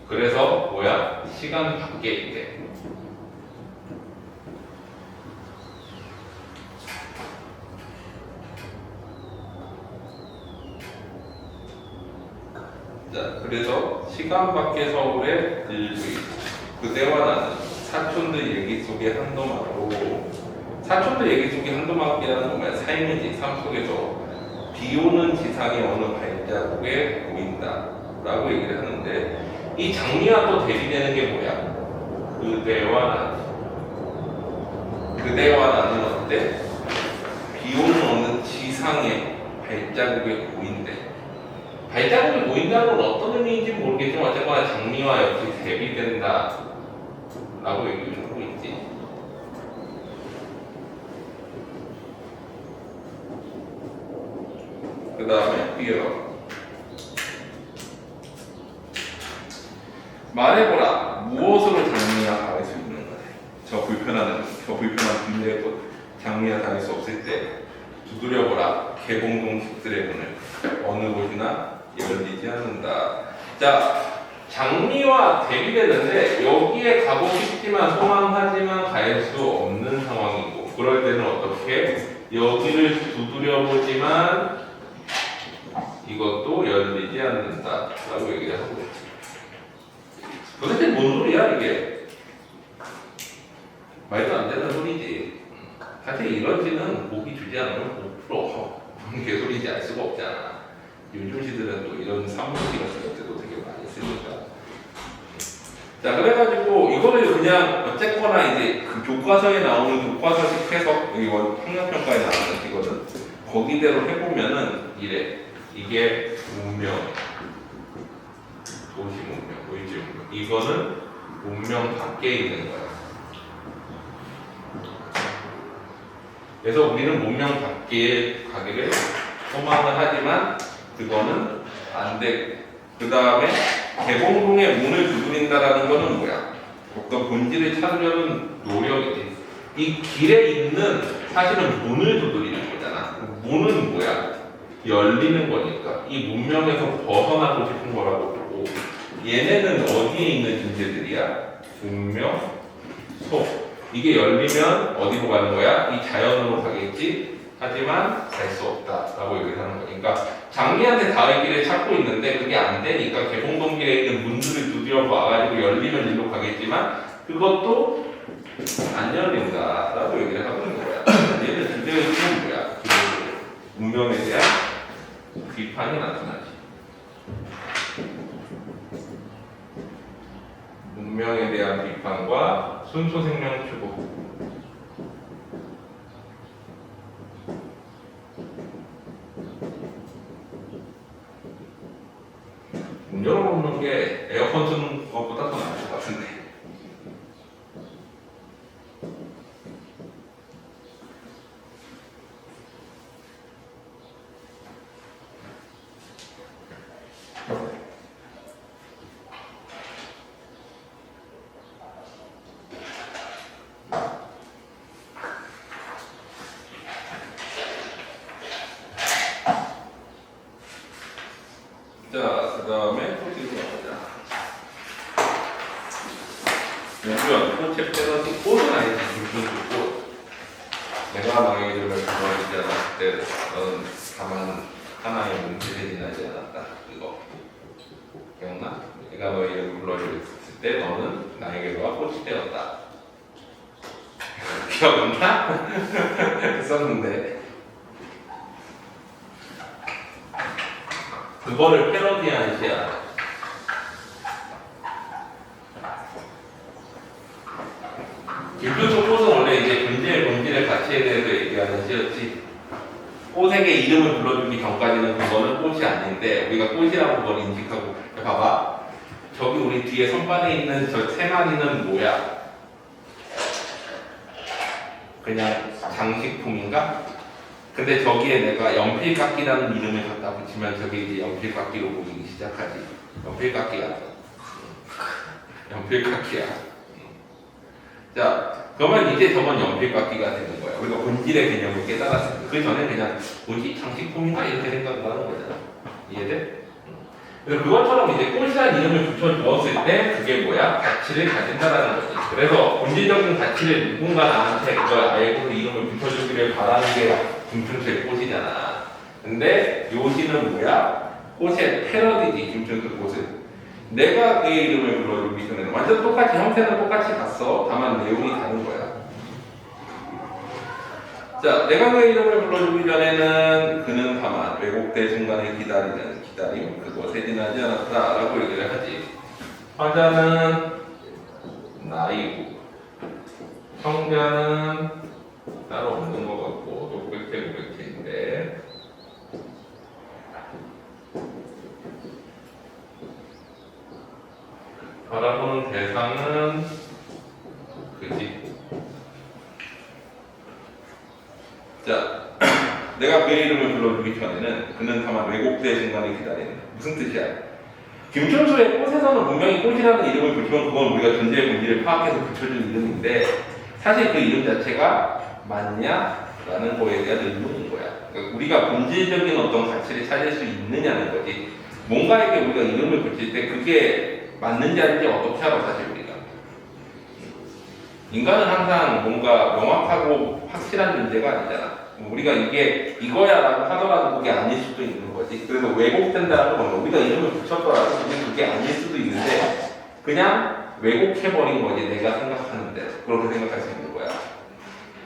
그래서 뭐야? 시간 밖에 있대. 자, 그래서 시간 밖의 서울에 일부 있고 그대와 나는 사촌들 얘기 속의 한도막으로 사촌들 얘기 속의 한도막이라는 건 뭐야? 삶이지. 삶 속에서 비 오는 지상의 어느 발자국에 보인다 라고 얘기를 하는데 이 장미와 또 대비되는 게 뭐야? 그대와 나는. 그대와 나는 어때? 비 오는 어느 지상의 발자국에 보인대. 발자국이 보인다는 건 어떤 의미인지 모르겠지만 어쨌거나 장미와 역시 대비된다 라고 얘기를 하고 있지. 그 다음에 비어 말해보라. 무엇으로 장미와 닿을 수 있는 거래. 저 불편한 빈대도 장미와 닿을 수 없을 때 두드려보라. 개봉동 집들의 문을 어느 곳이나 열리지 않는다. 자, 장미와 대비되는데 여기에 가고 싶지만 소망하지만 갈 수 없는 상황이고 그럴 때는 어떻게? 여기를 두드려보지만 이것도 열리지 않는다 라고 얘기를 하고 있지. 도대체 뭔 소리야 이게? 말도 안 되는 소리지. 사실 이런 지는 보기 주지 않으면 못 풀어. 개소리인지 알 수가 없잖아. 요즘 시들은 또 이런 사무실 같은 것들도 되게 많이 있으니까. 자, 그래가지고 이거를 그냥 어쨌거나 이제 그 교과서에 나오는 교과서식 해석, 이거 학력평가에 나오는 이거는 거기대로 해보면은 이래. 이게 문명, 도시 문명, 의지 문명. 이거는 문명 밖에 있는 거야. 그래서 우리는 문명 밖에 가기를 소망을 하지만 그거는 안 돼. 그 다음에 개봉동의 문을 두드린다라는 거는 뭐야? 어떤 본질을 찾으려는 노력이지. 이 길에 있는 사실은 문을 두드리는 거잖아. 문은 뭐야? 열리는 거니까 이 문명에서 벗어나고 싶은 거라고 보고 얘네는 어디에 있는 존재들이야? 문명, 속. 이게 열리면 어디로 가는 거야? 이 자연으로 가겠지? 하지만 갈 수 없다라고 얘기를 하는 거니까 장미한테 닿을 길을 찾고 있는데 그게 안 되니까 개봉동길에 있는 문들을 두드려 봐가지고 열리면 일로 가겠지만 그것도 안 열린다라고 얘기를 하고 있는 거야. 얘는 주제의 뜻은 뭐야? 문명에 대한 비판이 나타나지. 문명에 대한 비판과 순수 생명 추구. 문 열어놓는 게 에어컨 쓰는 것보다 더 나을 것 같은데. 자, 그 다음에 또 들어가자. 연구원, 꽃의 패러디, 꽃은 아니지, 무슨 꽃. 내가 너에게 이름을 불러주지 않았을 때 너는 다만 하나의 문제에 지나지 않았다. 이거 기억나? 내가 너의 이름을 불러주었을 때 너는 나에게로와 꽃이 되었다. 기억나? 했었는데 그거를 패러디한 시야. 김준수 꽃은 원래 이제 본질의 가치에 대해서 얘기하는 시였지. 꽃에게 이름을 불러주기 전까지는 그거는 꽃이 아닌데 우리가 꽃이라고 그걸 인식하고 봐봐. 저기 우리 뒤에 선반에 있는 저 세마리는 뭐야? 그냥 장식품인가? 근데 저기에 내가 연필깎이라는 이름을 갖다 붙이면 저게 이제 연필깎이로 보이기 시작하지. 연필깎이야. 연필깎이야. 자, 그러면 이제 저건 연필깎이가 되는 거야. 우리가 본질의 개념을 깨달았을 때. 그 전에 그냥 뭐지? 장식품인가? 이렇게 생각을 하는 거잖아. 이해돼? 그래서 그것처럼 이제 꽃이라는 이름을 붙여주었을 때 그게 뭐야? 가치를 가진다라는 거지. 그래서 본질적인 가치를 누군가 나한테 그걸 알고 이름을 붙여주기를 바라는 게 김춘수의 꽃이잖아. 근데 요시는 뭐야? 꽃의 패러디지, 김춘수 꽃은. 내가 그의 이름을 불러주기 전에는 완전 똑같이, 형태는 똑같이 갔어. 다만 내용이 다른 거야. 자, 내가 그의 이름을 불러주기 전에는 그는 다만 왜곡된 순간을 기다림, 그것에 지나지 않았다 라고 얘기를 하지. 화자는 나이고 성자는 따로 없는 것 같고 독백태인데 바라보는 대상은 그지. 자, 내가 그의 이름을 불러주기 전에는 그는 다만 왜곡된 순간을 기다리는. 무슨 뜻이야? 김춘수의 꽃에서는 분명히 꽃이라는 이름을 붙이면 그건 우리가 존재의 본질을 파악해서 붙여준 이름인데 사실 그 이름 자체가 맞냐라는 거에 대한 의문인 거야. 그러니까 우리가 본질적인 어떤 가치를 찾을 수 있느냐는 거지. 뭔가에게 우리가 이름을 붙일 때 그게 맞는지 아닌지 어떻게 알아 사실 우리가. 인간은 항상 뭔가 명확하고 확실한 존재가 아니잖아. 우리가 이게 이거야라고 하더라도 그게 아닐 수도 있는 거지. 그래서 왜곡된다는 건 우리가 이름을 붙였더라도 그게 아닐 수도 있는데 그냥 왜곡해버린 거지. 내가 생각하는 대로 그렇게 생각할 수 있는 거야.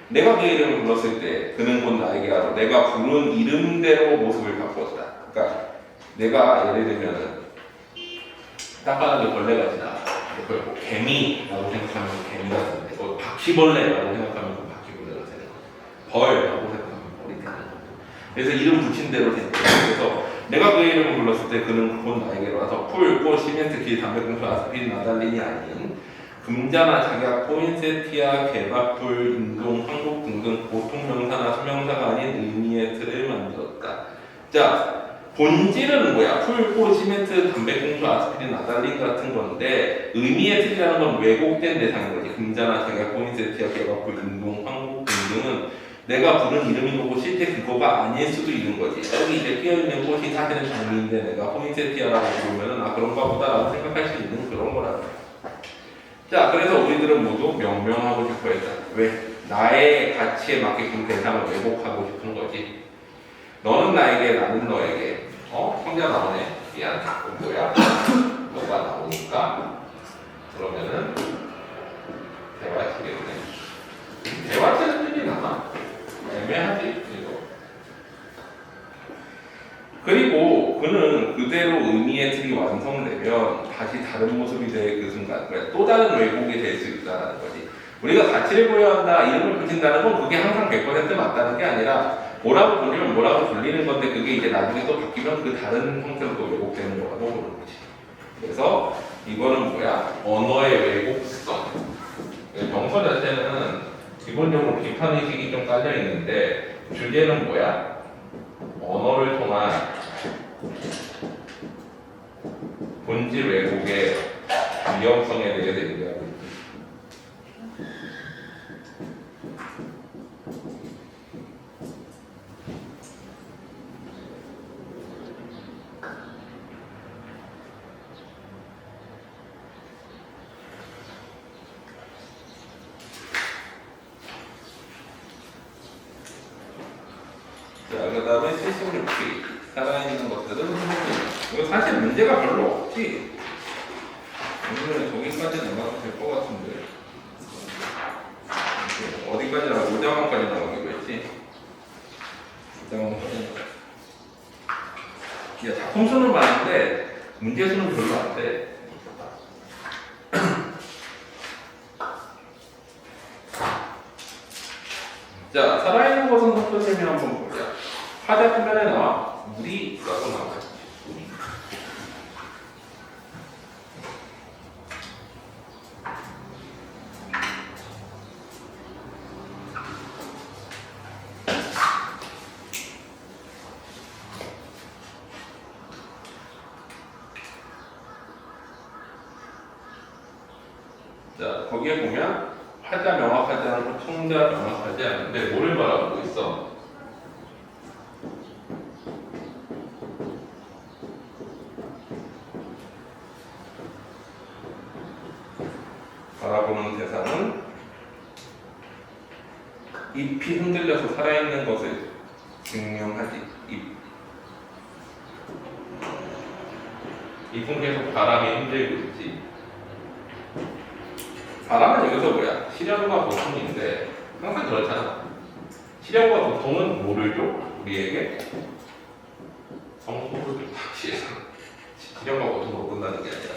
내가 그 이름을 불렀을 때 그는 곧 나에게 알아. 내가 부른 이름대로 모습을 바꿨다. 그러니까 내가 예를 들면은 땅바닥에 벌레가 지나. 그걸 뭐 개미라고 생각하면 개미가 되는데, 뭐 바퀴벌레라고 생각하면 바퀴벌레가 되는 거죠. 벌이라고 생각하면 벌이 되는 거죠. 그래서 이름 붙인 대로 된 거예요. 그래서 내가 그 이름을 불렀을 때 그는 곧 나에게로 와서 풀, 꽃, 시멘트, 길, 담배꽁초, 아스피린, 나달린이 아닌 금자나 작약, 포인세티아, 개밥풀, 인종, 한국 등등 보통 명사나 수명사가 아닌 의미의 틀을 만들었다. 자, 본질은 뭐야? 풀, 꽃, 시멘트, 담배꽁초, 아스피린, 나달린 같은 건데 의미의 틀이라는 건 왜곡된 대상인 거지. 금자나 작약, 포인세티아, 개밥풀, 인종, 한국 등등은 내가 부른 이름인 거고 실제 그거가 아닐 수도 있는 거지. 여기 이제 끼어있는 꽃이 사실은 장미인데 내가 포인세티아라고 부르면은 아 그런가 보다라고 생각할 수 있는 그런 거라는 거야. 자, 그래서 우리들은 모두 명명하고 싶어 했다. 왜? 나의 가치에 맞게끔 대상을 왜곡하고 싶은 거지. 너는 나에게, 나는 너에게. 형제가 나오네. 미안. 그럼 뭐야? 너가 나오니까 그러면은 대화치겠네. 대화치는 뜻이 나나? 애매하지, 이거. 그리고 그는 그대로 의미의 틀이 완성되면 다시 다른 모습이 될 그 순간, 그러니까 또 다른 왜곡이 될 수 있다는 거지. 우리가 가치를 보여야 한다, 이름을 붙인다는 건 그게 항상 100% 맞다는 게 아니라 뭐라고 불리면 뭐라고 불리는 건데 그게 이제 나중에 또 바뀌면 그 다른 형태로 또 왜곡되는 거라고 보는 거지. 그래서 이거는 뭐야? 언어의 왜곡성. 정서 자체는 기본적으로 비판의식이 좀 깔려 있는데 주제는 뭐야? 언어를 통한 본질 왜곡의 위험성에 대해서 얘기하고 있다. 자, 그 다음에 시스템리피 살아있는 것들은 이거 사실 문제가 별로 없지. 오늘 저기까지 나가도 될 것 같은데 어디까지 나가? 5장까지 나가기로 했지. 5장까지. 야, 작품 수는 많은데 문제 수는 별로 안 돼. 자, 살아있는 것은 어떤 의미 한번 보자. 화자 표면에 나와 물이라고 나와. 자, 거기에 보면 화자 명확하지 않고 청자 명확하지 않은데 뭐를 바라보고 있어? 바라보는 대상은 잎이 흔들려서 살아있는 것을 증명하지. 잎은 계속 바람이 흔들고 있지. 바람은 여기서 뭐야? 시력과 고통인데 항상 그렇잖아. 시력과 고통은 뭐를 줘? 우리에게 성소를 줘. 시력과 고통으로 끝나는 게 아니라.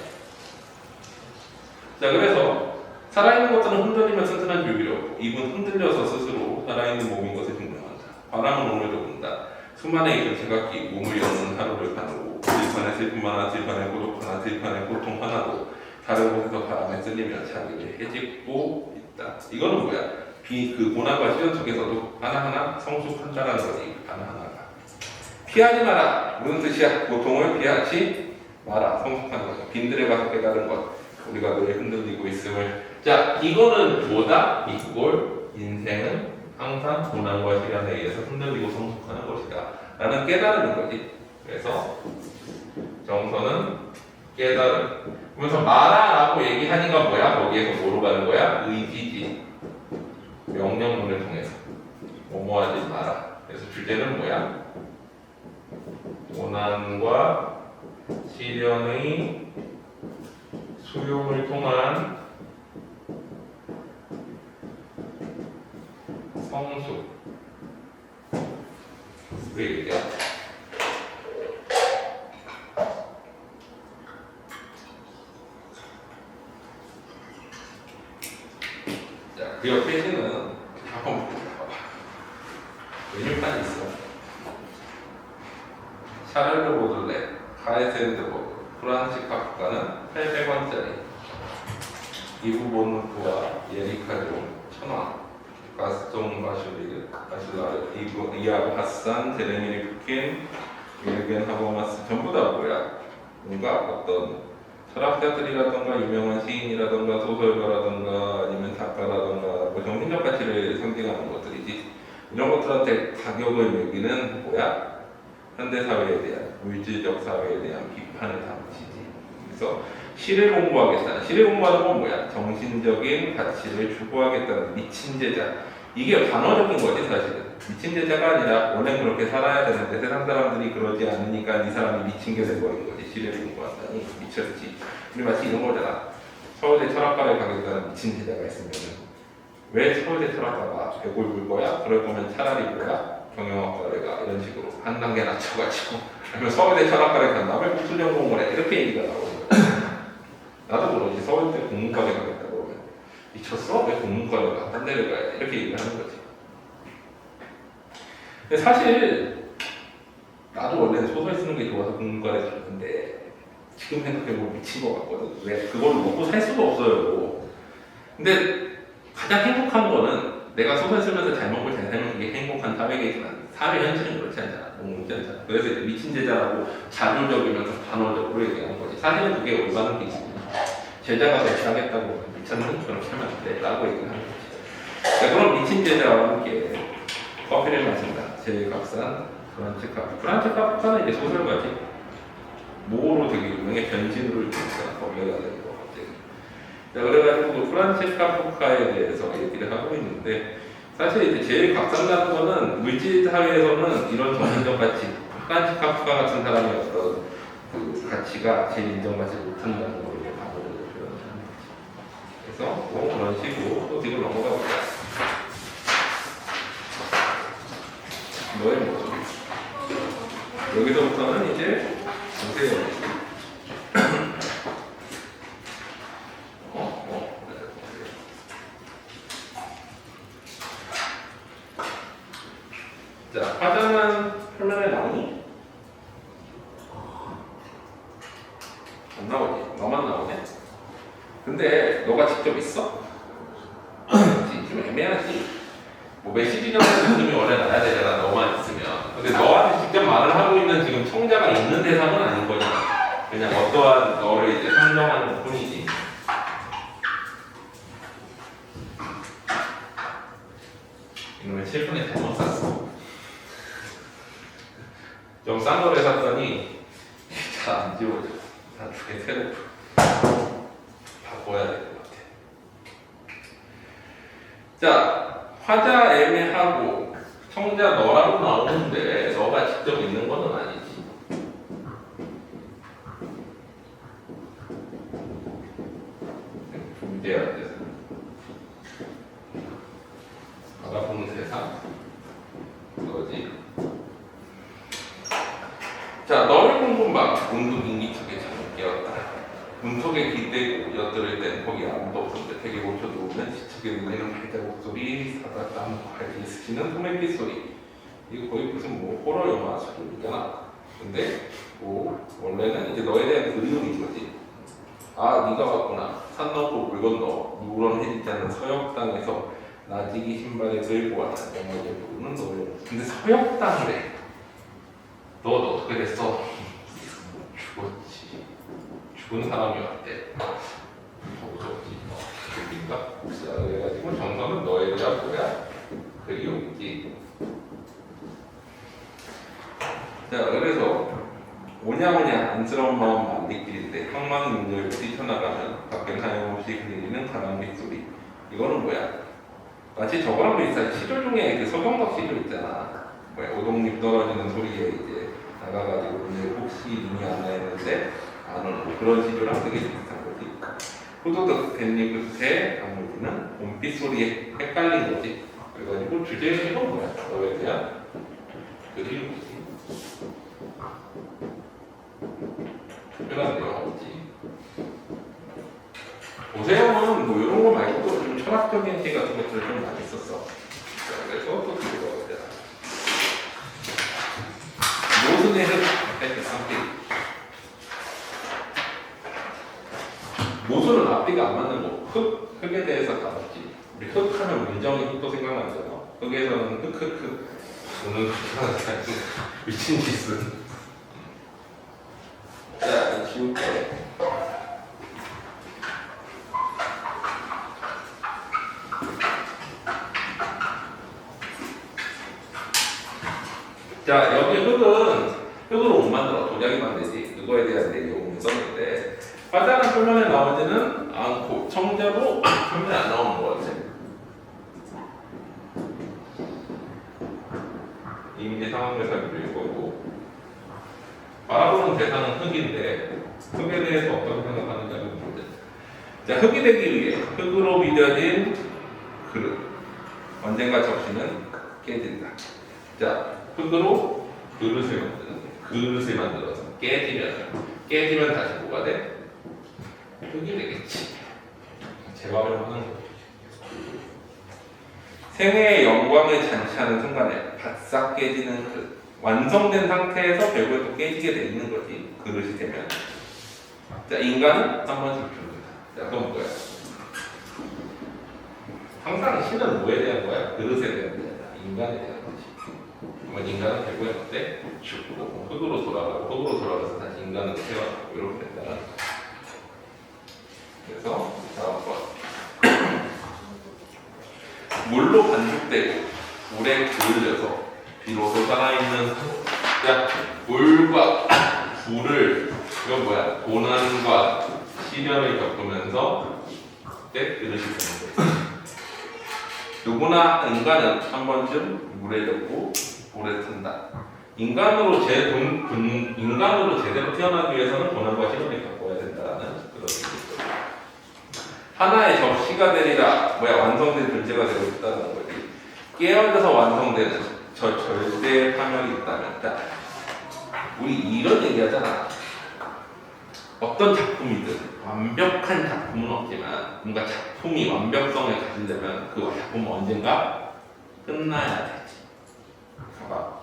자, 그래서 살아있는 것들은 흔들리며 튼튼한 유기력, 입은 흔들려서 스스로 살아있는 몸인 것을 증명한다. 바람은 몸을 돕는다. 수많은 이런 생각기, 몸을 여는 하루를 가누고 들판에 슬픔 하나, 들판에 고독 하나, 들판에 고통 하나도 다른 곳에서 바람에 쓸리며 자기를 헤집고 있다. 이거는 뭐야? 그 고난과 시련 속에서도 하나하나 성숙한다라는 거지. 하나하나가. 피하지 마라. 무슨 뜻이야? 고통을 피하지 마라. 성숙하는 거죠. 빈들에 가서 깨달은 것. 우리가 늘 흔들리고 있음을. 자, 이거는 뭐다? 이꼴 인생은 항상 고난과 시련에 의해서 흔들리고 성숙하는 것이다 라는 깨달음인 거지. 그래서 정서는 깨달음. 그러면서 마라라고 얘기하니까 뭐야? 거기에서 뭐로 가는 거야? 의지지. 명령문을 통해서 뭐뭐 하지 마라. 그래서 주제는 뭐야? 고난과 시련의 수용을 통한 성숙. 왜 이래? 그 옆에는 한번 봐봐. 메뉴판이 있어. 샤를르 보들레, 카에센드버그, 프란츠 카프카는 800원짜리. 이브보누크와 예리카종 1000원. 가스통 바슐라르, 이아브 하산, 제레미 리프킨, 윌겐 하버마스 전부 다 뭐야? 뭔가 어떤 철학자들이라던가 유명한 시인이라던가 소설가라던가 아니면 작가라던가 뭐 정신적 가치를 상징하는 것들이지. 이런 것들한테 가격을 매기는 뭐야? 현대사회에 대한 물질적 사회에 대한 비판의 담치지. 그래서 시를 공부하겠다는, 시를 공부하는 건 뭐야? 정신적인 가치를 추구하겠다는 미친 제자. 이게 단어적인 거지 사실은. 미친 제자가 아니라 원래 그렇게 살아야 되는데 세상 사람들이 그러지 않으니까 이 사람이 미친 게 돼버린 거지. 시를 공부한다니 미쳤지. 우리 마치 이런 거잖아. 서울대 철학과에 가겠다는 미친 제자가 있으면은 왜 서울대 철학과가 배골 물 거야? 그럴 거면 차라리 뭐야? 경영학과를 가. 이런 식으로 한 단계 낮춰가지고 아니면 서울대 철학과를 간다. 왜 무술 전공을 해? 이렇게 얘기가 나오는 거야. 나도 그러지. 서울대 공문과에 가겠다 그러면 미쳤어? 왜 공문과를 가? 딴 데를 가야 돼? 이렇게 얘기를 하는 거지. 근데 사실 나도 원래 소설 쓰는 게 좋아서 공문과를 갔는데 지금 생각해보면 미친 것 같거든. 왜? 그걸 먹고 살 수가 없어요. 근데 가장 행복한 거는 내가 소설 쓰면서 잘 먹고 잘 살면 그게 행복한 사회겠지만 사회 현실은 그렇지 않잖아. 너무 그렇지 않잖아. 그래서 이제 미친 제자라고 자조적이면서 단어적으로 얘기하는 거지. 사실은 그게 올바른 게 있지. 제자가 대체하겠다고 미쳤는 그렇게 하면 안 돼. 라고 얘기하는 거지. 자, 그럼 미친 제자와 함께 커피를 마신다. 제각산 프란츠 카프카. 프란츠 카프카는 이제 소설가지. 모어로 되게 유명해. 변신으로 있으니까 거기가 되는 거 같아. 자, 그래가지고 프란츠 카프카에 대해서 얘기를 하고 있는데 사실 이제 제일 각성나는 거는 물질 사회에서는 이런 정신적 가치, 프란츠 카프카 같은 사람의 어떤 그 가치가 제일 인정받지 못한다는 걸 바보로 표현하는 거지. 그래서 뭐 그런 식으로 또 뒤로 넘어가 보자. 너의 모습. 여기서부터는 이제 보세요. 자, 화장은 화면에 나오니? 안 나오지? 너만 나오네? 근데 너가 직접 있어? 좀 애매하지? 뭐 메시지적인 느낌이 원래 나야 되잖아, 너만 있으면. 근데 너한테 직접 말을 하고 있는 지금 청자가 있는 대상은 아닌 거잖아. 그냥 어떠한 너를 이제 선정하는 것 뿐이지. 이놈의 7분에 잘못 샀어. 좀 싼 거를 샀더니 잘 안 지워져. 나중에 새로 바꿔야 될 것 같아. 자, 화자 애매하고 청자 너라고 나오는데 너가 직접 있는 거는 아니지. 준비해야 돼. 알아보는 세상 그거지. 자, 너를 공부만 운동 인기척에 잠을 깨웠다. 문턱에 기대고 엿들을 땐 거기 아무도 없었는데 되게 고쳐 누우면 지척에 울리는 발자국 소리, 사다땀 발길 스치는 소매빛 소리. 이거 거의 무슨 뭐 호러 영화 소리잖아. 근데 뭐 원래는 이제 너에 대한 그리움인 거지. 아, 네가 왔구나. 산 넘고 물 건너 누런 해지지 않는 서역땅에서 나지기 신발에 들고 왔다. 영화를 부르는 너의 모습. 근데 서역땅이래. 너 어떻게 됐어? 죽었지. 죽은 사람이 왔대. 무섭지. 그인가? 그래가지고 정서는 너에 대한 뭐야? 그리움이지. 자, 그래서 오냐오냐 안쓰러운 마음 만리길인데 항만 문을 뛰쳐나가면 밖엔 하염없이 흘리는 가랑비 소리. 이거는 뭐야? 마치 저거랑 비슷한 시조 중에 그 서경덕 시조 있잖아. 뭐야, 오동잎 떨어지는 소리에 이제 나가가지고 오늘 혹시 눈이 안 나했는데 안 오는 그런 시조랑 되게 비슷한 거지. 후두둑 댄잎 끝에 나무지는 봄빛 소리에 헷갈린 거지. 그래가지고 주제는 뭐야? 너에 대한 그리움이지. 특별한 내용 없지. 오세영은 뭐 이런 거 말고도 좀 철학적인 시 같은 것들을 좀 많이 썼어. 자, 그래서 또 그거 어때요? 모순의 흙, 모순은 앞뒤가 안 맞는 거. 흙에 대해서 다뤘지. 우리 흙 하면 문정이 흙도 생각나잖아. 흙에서는 흙. 오늘 미친 짓은. 자, 지울게. 자, 여기 흙으로 못 만들어. 도자기 만들지. 그거에 대한 내용을 썼는데, 화자는 표면에 나오지는 않고, 청자도 표면에 안 나오는 것 같아. 이미지 상황묘사를 그릴 거고, 바라보는 대상은 흙인데, 흙에 대해서 어떻게 생각하느냐는 문제. 자, 흙이 되기 위해 흙으로 빚어진 그릇. 언젠가 접시는 깨진다. 자, 흙으로 그릇을 만들어서 깨지면 다시 뭐가 돼? 흙이 되겠지. 제밥을 하는 거지. 생애의 영광을 잔치하는 순간에 바싹 깨지는 그릇. 완성된 상태에서 결국에 또 깨지게 돼 있는 거지. 그릇이 되면. 자, 인간은 한 번씩 죽는다. 자, 그건 뭐야? 항상 신은 뭐에 대한 거야? 그릇에 대한 거야. 인간에 대한 거지. 그러면 인간은 결국엔 어때? 죽고 흙으로 돌아가서 다시 인간으로 태어나고 이렇게 된다. 그래서 다음번 물로 반죽되고 물에 그을려서 비로소 살아있는 물과 불을 이건 뭐야? 고난과 시련을 겪으면서 그때 그릇이 되는 거야. 누구나 인간은 한 번쯤 물에 젖고 불에 탄다. 인간으로 제대로 태어나기 위해서는 고난과 시련을 겪어야 된다는 그런 얘기죠. 하나의 접시가 되리라. 완성된 존재가 되고 있다는 거지. 깨어져서 완성되는 저 절대의 파멸이 있다면, 우리 이런 얘기하잖아. 어떤 작품이든 완벽한 작품은 없지만 뭔가 작품이 완벽성을 가지려면 그 작품은 언젠가 끝나야 되지. 봐봐.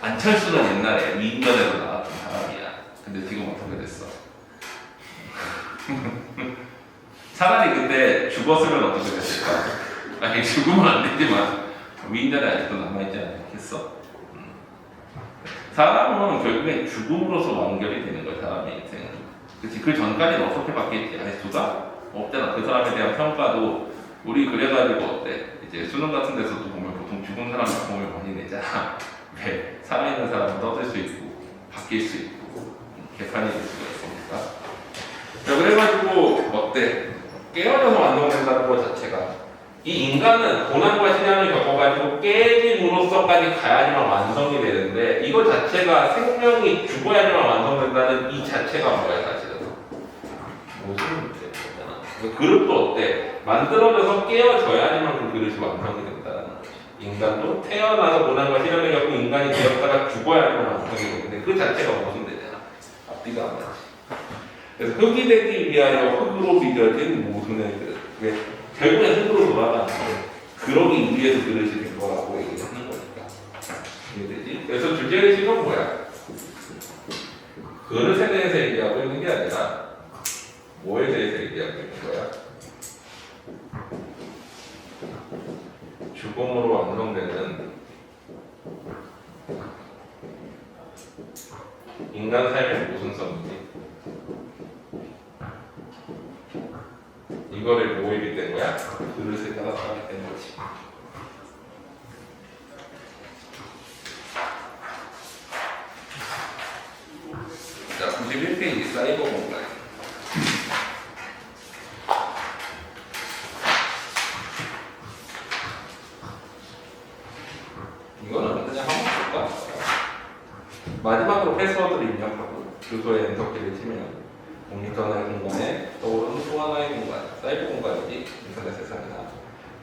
안철수는 옛날에 위인전에서 나왔던 사람이야. 근데 지금 어떻게 됐어? 차라리 그때 죽었으면 어떻게 됐을까? 아니, 죽으면 안 되지만 위인전에 아직도 남아있지 않겠어? 사람은 결국엔 죽음으로써 완결이 되는 거야, 사람의 인생은. 그치? 그 전까지는 어떻게 바뀌었지? 알 수가 없잖아. 그 사람에 대한 평가도 우리 그래가지고 어때? 이제 수능 같은 데서도 보면 보통 죽은 사람 보면 많이 내잖아. 왜? 살아있는 사람은 떠들 수 있고 바뀔 수 있고 개판이 될 수가 있으니까. 자, 그래가지고 어때? 깨어져서 완성된다는 것 자체가 이 인간은 고난과 시련을 겪어가지고 깨짐으로써까지 가야지만 완성이 되는데 이거 자체가 생명이 죽어야지만 완성된다는 이 자체가 뭐야 사실은? 무슨 문제잖아. 그릇도 어때? 만들어져서 깨어져야지만 그 그릇이 완성이 된다는 거지. 인간도 태어나서 고난과 시련을 겪고 인간이 되었다가 죽어야지만 완성이 되는데 그 자체가 무슨 되잖아. 앞뒤가 안 맞지. 그래서 흙이 되기 위하여 흙으로 빚어진 모순의 그릇. 왜? 결국엔 흙으로 돌아가는 거예요. 그러기 위해서 그릇이 된 거라고 얘기를 하는 거니까. 이해되지? 그래서 주제의식은 뭐야? 그릇에 대해서 얘기하고 있는 게 아니라 뭐에 대해서 얘기하고 있는 거야? 죽음으로 완성되는 인간 삶의 모순성이지. 이거를 모의이 된 거야? 그릇에 따라 따르게 된 거지. 자, 91페이지 사이버 공간. 이거는 그냥 한번 볼까? 마지막으로 패스워드를 입력하고 주소에 엔터키를 치면 인터넷 공간에 떠오르는 또 하나의 공간, 사이버 공간이지, 인터넷 세상이나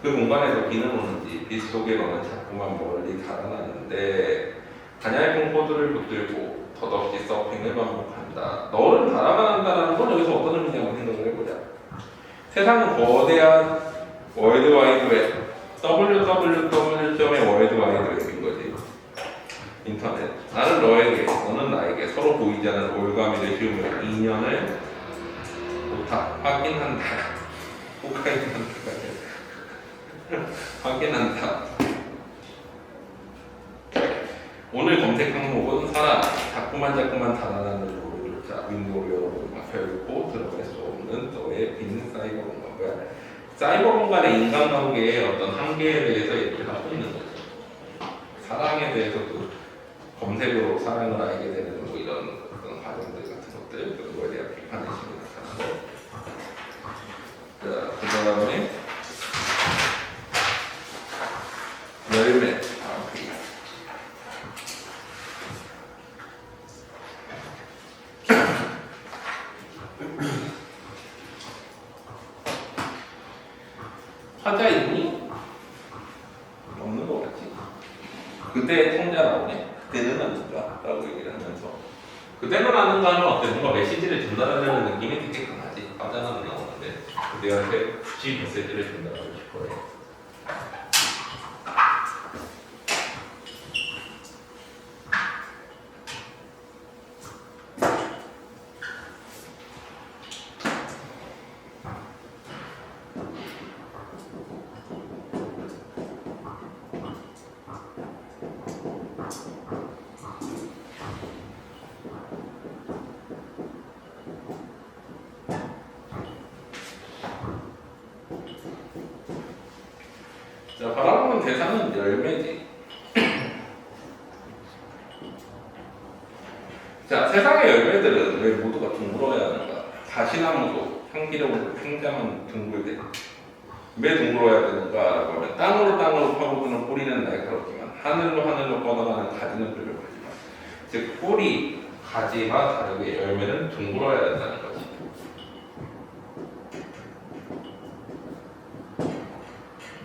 그 공간에서 비는 오는지 빛 속에 거는 자꾸만 멀리 달아나는데 가냘픈 코드를 붙들고 덧없이 서핑을 반복한다. 너를 바라만한다라는 건 여기서 어떤 의미냐고 생각을 해보자. 세상은 거대한 월드와이드웹 www.의 월드와이드웹인 거지. 인터넷. 나는 너에게, 너는 나에게 서로 보이지 않는 올가미를 씌우며 인연을 확인한다. 확인한다. 오늘 검색 항목은 사람, 자꾸만 달아나는 노를 자 윈도우를 열어보고 펴고 들어갈 수 없는 너의 빈 사이버 공간과 사이버 공간의 인간관계의 어떤 한계에 대해서 얘기를 하고 있는 거죠. 사랑에 대해서도 검색으로 사랑을 알게 되는 뭐 이런 어떤 과정들 같은 것들 그런 거에 대한 비판의 심이 나타나고 자, 그 다음에 열매 화자 있니? 없는 거 같지? 그때 통자 나오네. 그때는 아닌가? 라고 얘기를 하면서 그때는 아닌가 하면 어때? 뭔가 메시지를 전달하려는 느낌이 되게 강하지. 화자는 안 나오는데 그대한테 굳이 메시지를 전달하고 싶어해. 자, 바라보는 대상은 열매지. 자, 세상의 열매들은 왜 모두가 둥글어야 하는가? 가시나무도 향기로운 팽장한 둥글대. 왜 둥글어야 되는가라고 하면 땅으로 파고드는 뿌리는 날카롭지만 하늘로 뻗어가는 가지는 뾰족하지만 즉 뿌리, 가지와 다르게 열매는 둥글어야 된다는 거지.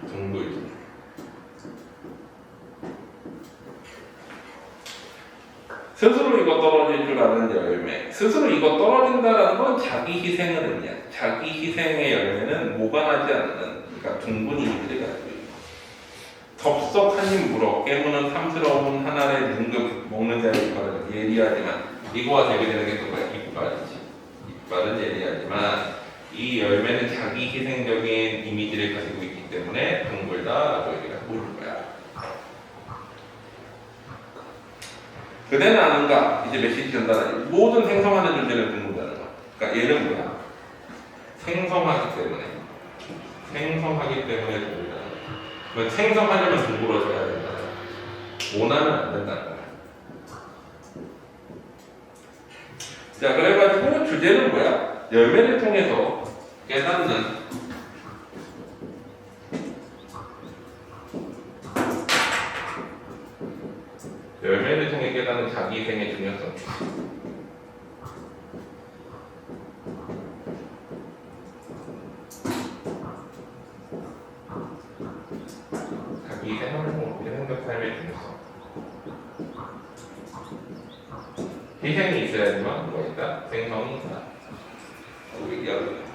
둥글지. 스스로 이거 떨어질 줄 아는 열매. 스스로 이거 떨어진다라는 건 자기 희생을 의미야. 자기 희생의 열매는 모관하지 않는, 그러니까 둥근 이미지를 가지고 있는. 덥석 한입 물어 깨무는 탐스러운 한 알의 능급 먹는 자의 이빨은 예리하지만 이거와 대비되는 게 또 뭐야? 이빨이지. 이빨은 예리하지만 이 열매는 자기 희생적인 이미지를 가지고 있기 때문에 둥글다라고 얘기를 하고 있는 거야. 그대는 아는가? 이제 메시지 전달하지. 모든 생성하는 존재는 둥글다는 거. 그러니까 얘는 뭐야? 생성하기 때문에 둥글다는 거. 그러면 생성하려면 둥글어져야 된다는 거. 원하면 안 된다는 거야. 자, 그래가지고 주제는 뭐야? 열매를 통해서 깨닫는 열매를 통해 깨닫는 자기 희생의 중요성. 자기 희생하는 생각 삶의 중요성. 희생이 있어야지만 뭐가 있다? 생성이 있다. 라고 얘기하고 있는 거지.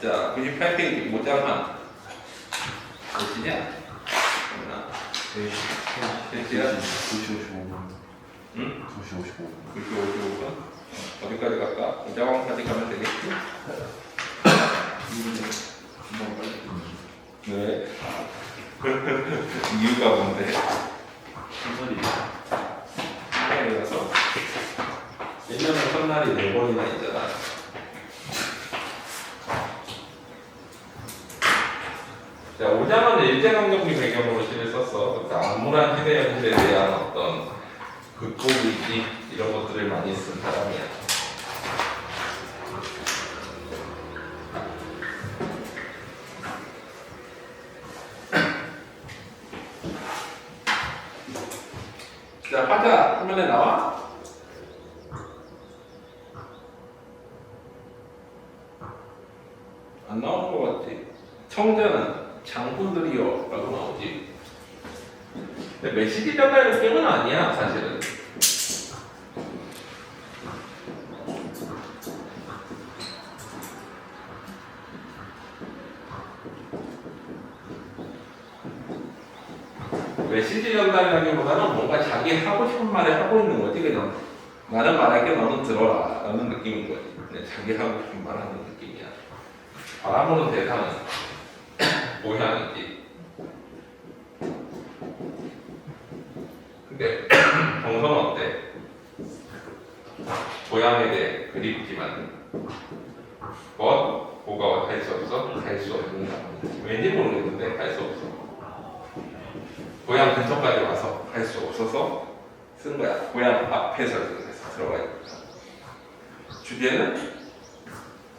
자, 98페이지 모장한 몇시냐? 몇시야? 2시 55분. 응? 2시 55분. 2시 55분? 어디까지 갈까? 모장한까지 가면 되겠지? 네. 이유가 뭔데? 첫날이라서 1년에 첫날이 4번이나 있잖아. 자, 오장은 일제강점기 배경으로 시를 썼어. 그러니까 암울한 시대 현실에 대한 어떤 극복의식 이런 것들을 많이 쓴 사람이야. 자, 화자 화면에 나와? 안 나오는 것 같지? 청자는 장군들이여 라고 나오지. 근데 메시지 전달 느낌은 아니야, 사실은. 메시지 전달이라기보다는 뭔가 자기 하고 싶은 말을 하고 있는 거지. 그냥 나는 말할게 너는 들어라 라는 느낌인 거지. 그냥 자기 하고 싶은 말 하는 느낌이야. 바라보는 대상은 모양이지. 근데 정서는 어때? 고향에 대해 그립지만 뭐가 갈 수 없어? 갈 수 없는 상황이지. 왠지 모르겠는데 갈 수 없어. 고향 근처까지 와서 갈 수 없어서 쓴 거야. 고향 앞에서 들어가 있다. 주제는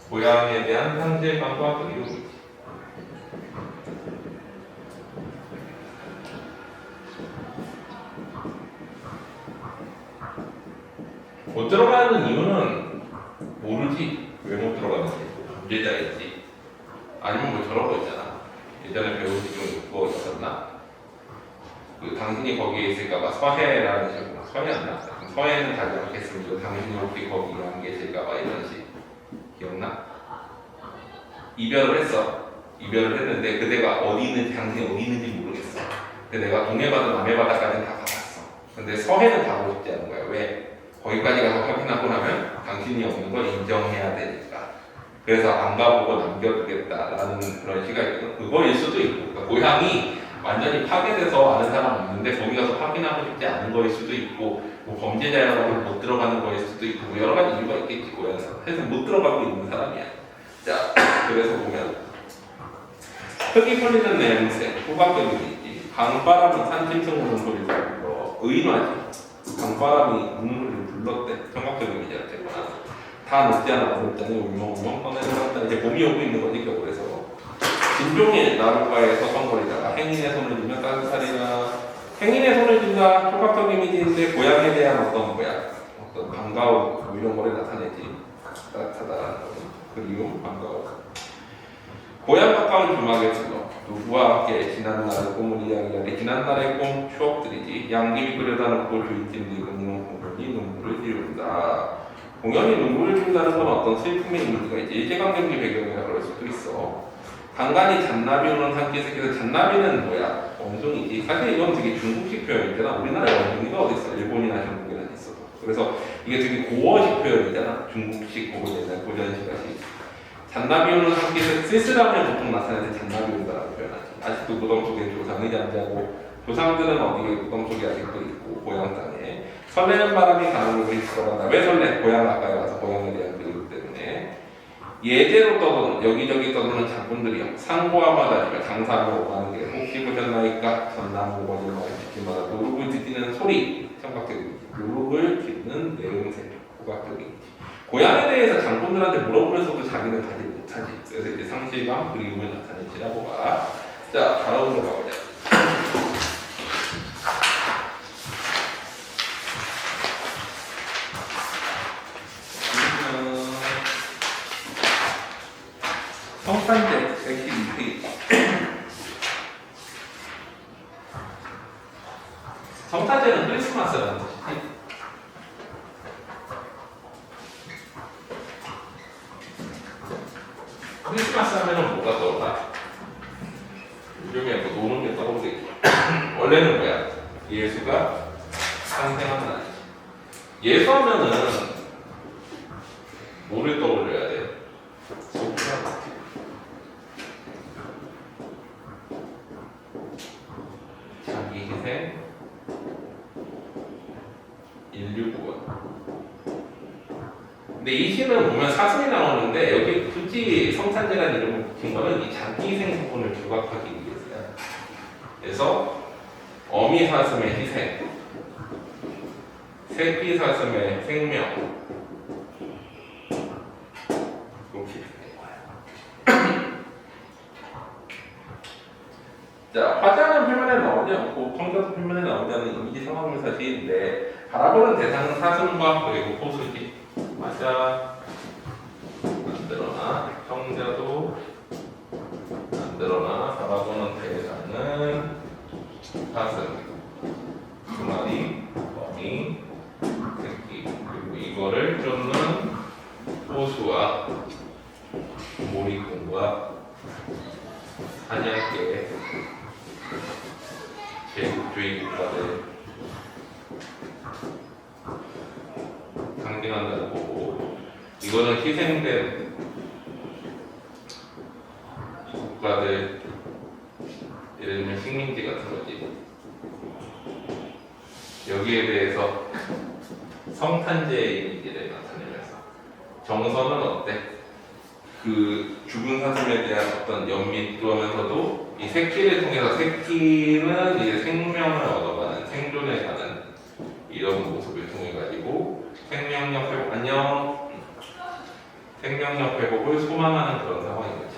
고향에 대한 상실감과 그리움이지. 못 들어가는 이유는 모르지. 왜 못 들어가는지. 문제자겠지. 아니면 뭐 저런 거 있잖아. 예전에 배운 지금 그거 있었나? 그 당신이 거기에 있을까봐 서해라는 식으로 서해였나? 서해는 가지 않겠습니다. 당신이 혹시 거기 안 계실까봐 이런 식 기억나? 이별을 했어. 이별을 했는데 그대가 어디 있는지 당신이 어디 있는지 모르겠어. 근데 내가 동해바다 남해바다까지는 다 가봤어. 근데 서해는 가고 싶지 않은 거야. 왜? 거기까지 가서 확인하고 나면 당신이 없는 걸 인정해야 되니까. 그래서 안 가보고 남겨두겠다라는 그런 시각이 그거일 수도 있고, 그러니까 고향이 완전히 파괴돼서 아는 사람 없는데 거기 가서 확인하고 싶지 않은 거일 수도 있고, 뭐 범죄자라고 못 들어가는 거일 수도 있고, 뭐 여러 가지 이유가 있겠지. 고향에서 해서 못 들어가고 있는 사람이야. 자, 그래서 보면 흙이 풀리는 냄새, 후각적인 있지. 강바람은 산짐승 우는 소리를 불러. 의인화지. 강바람이 우는 소리를 불렀대. 청각적인 이미지가 되거나. 다 녹지 않아 어렵다니 울렁울렁 꺼내들었다. 이제 봄이 오고 있는 거니까. 그래서 진종의 나룻가에 서성거리다가 행인의 손을 들면 따뜻하리라. 행인의 손을 든다. 초각적 이미지인데 고향에 대한 어떤 반가움 뭐 이런 거를 나타내지. 따뜻하다라는 거. 그리고 반가워. 고향 가까운 주막에 들러 누구와 함께 지난날의 꿈을 이야기하리. 지난날의 꿈 추억들이지. 양귀비 그려다 놓고 주인집 늙은 공연이 눈물을 띄운다. 공연이 눈물을 띄운다는 건 어떤 슬픔의 이미지가 있지. 일제강점기 배경이라 그럴 수도 있어. 간간히 잔나비 오는 한기색에서 잔나비는 뭐야? 원숭이지. 사실 이건 되게 중국식 표현이잖아. 우리나라에 원숭이가 어디 있어? 일본이나 중국이나 있어도. 그래서 이게 되게 고어식 표현이잖아. 중국식 혹은 옛날 고전식까지. 잔나비 오는 한기색, 쓸쓸함을 보통 나타낼 때 잔나비 온다라고 표현하지. 아직도 무덤 속에 조상이 잠자고, 조상들은 어디에 무덤 속에 아직도 있고, 고향 땅에. 설레는 바람이 가는 곳에 들어간다. 왜 설레? 고향 가까이 와서 고향에 대한 그리움 때문에. 예제로 떠도는, 여기저기 떠도는 장군들이요. 상고함마다 장사하러 오가는 게 혹시 보셨나이까? 전나무 거짓말 지키마다 노룩을 뒤띠는 소리. 청각적인 노룩을 뒤는 내음새. 후각적인. 고향에 대해서 장군들한테 물어보면서도 자기는 가지 못하지. 그래서 이제 상실감, 그리움을 나타내지라고 봐. 자, 다음으로 가보자. 성탄제 112페이지. 성탄제는 크리스마스라는 뜻이지. 크리스마스 하면은 뭐가 떠올라? 요즘에 뭐 노는 게 떠오르겠지. 원래는 뭐야? 예수가 탄생한 날이지. 예수 하면은 뭐를 떠올려야 돼? 소프라. 자기 희생, 인류 구원. 근데 이 시는 보면 사슴이 나오는데 여기 굳이 성탄제라는 이름을 붙인 거는 이 자기 희생 부분을 부각하기 위해서야. 그래서 어미 사슴의 희생, 새끼 사슴의 생명, 이렇게 된 거야. 자, 화자는 표면에 나오지 않고 청자도 표면에 나오지 않는 이미지 상황묘사 시인데 바라보는 대상은 사슴과 그리고 호수지. 화자 만들어나 청자도 만들어나 바라보는 대상은 사슴, 두 마리, 어미, 새끼, 그리고 이거를 쫓는 호수와 모리꾼과 사냥개, 제국주의 국가를 상징한다는 거고, 이거는 희생된 국가들, 예를 들면 식민지 같은 거지. 여기에 대해서 성탄제의 이미지를 나타내면서 정서는 어때? 그 죽은 사슴에 대한 어떤 연민도 하면서도 이 새끼를 통해서 새끼는 이제 생명을 얻어가는 생존에 가는 이런 모습을 통해 가지고 생명력 회복, 안녕, 생명력 회복을 소망하는 그런 상황인 거지.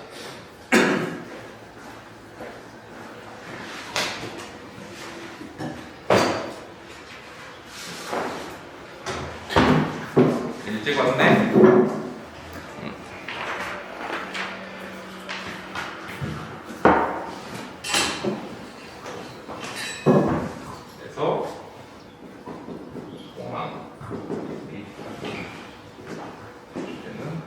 일찍 왔네. 그래서 소망 이때는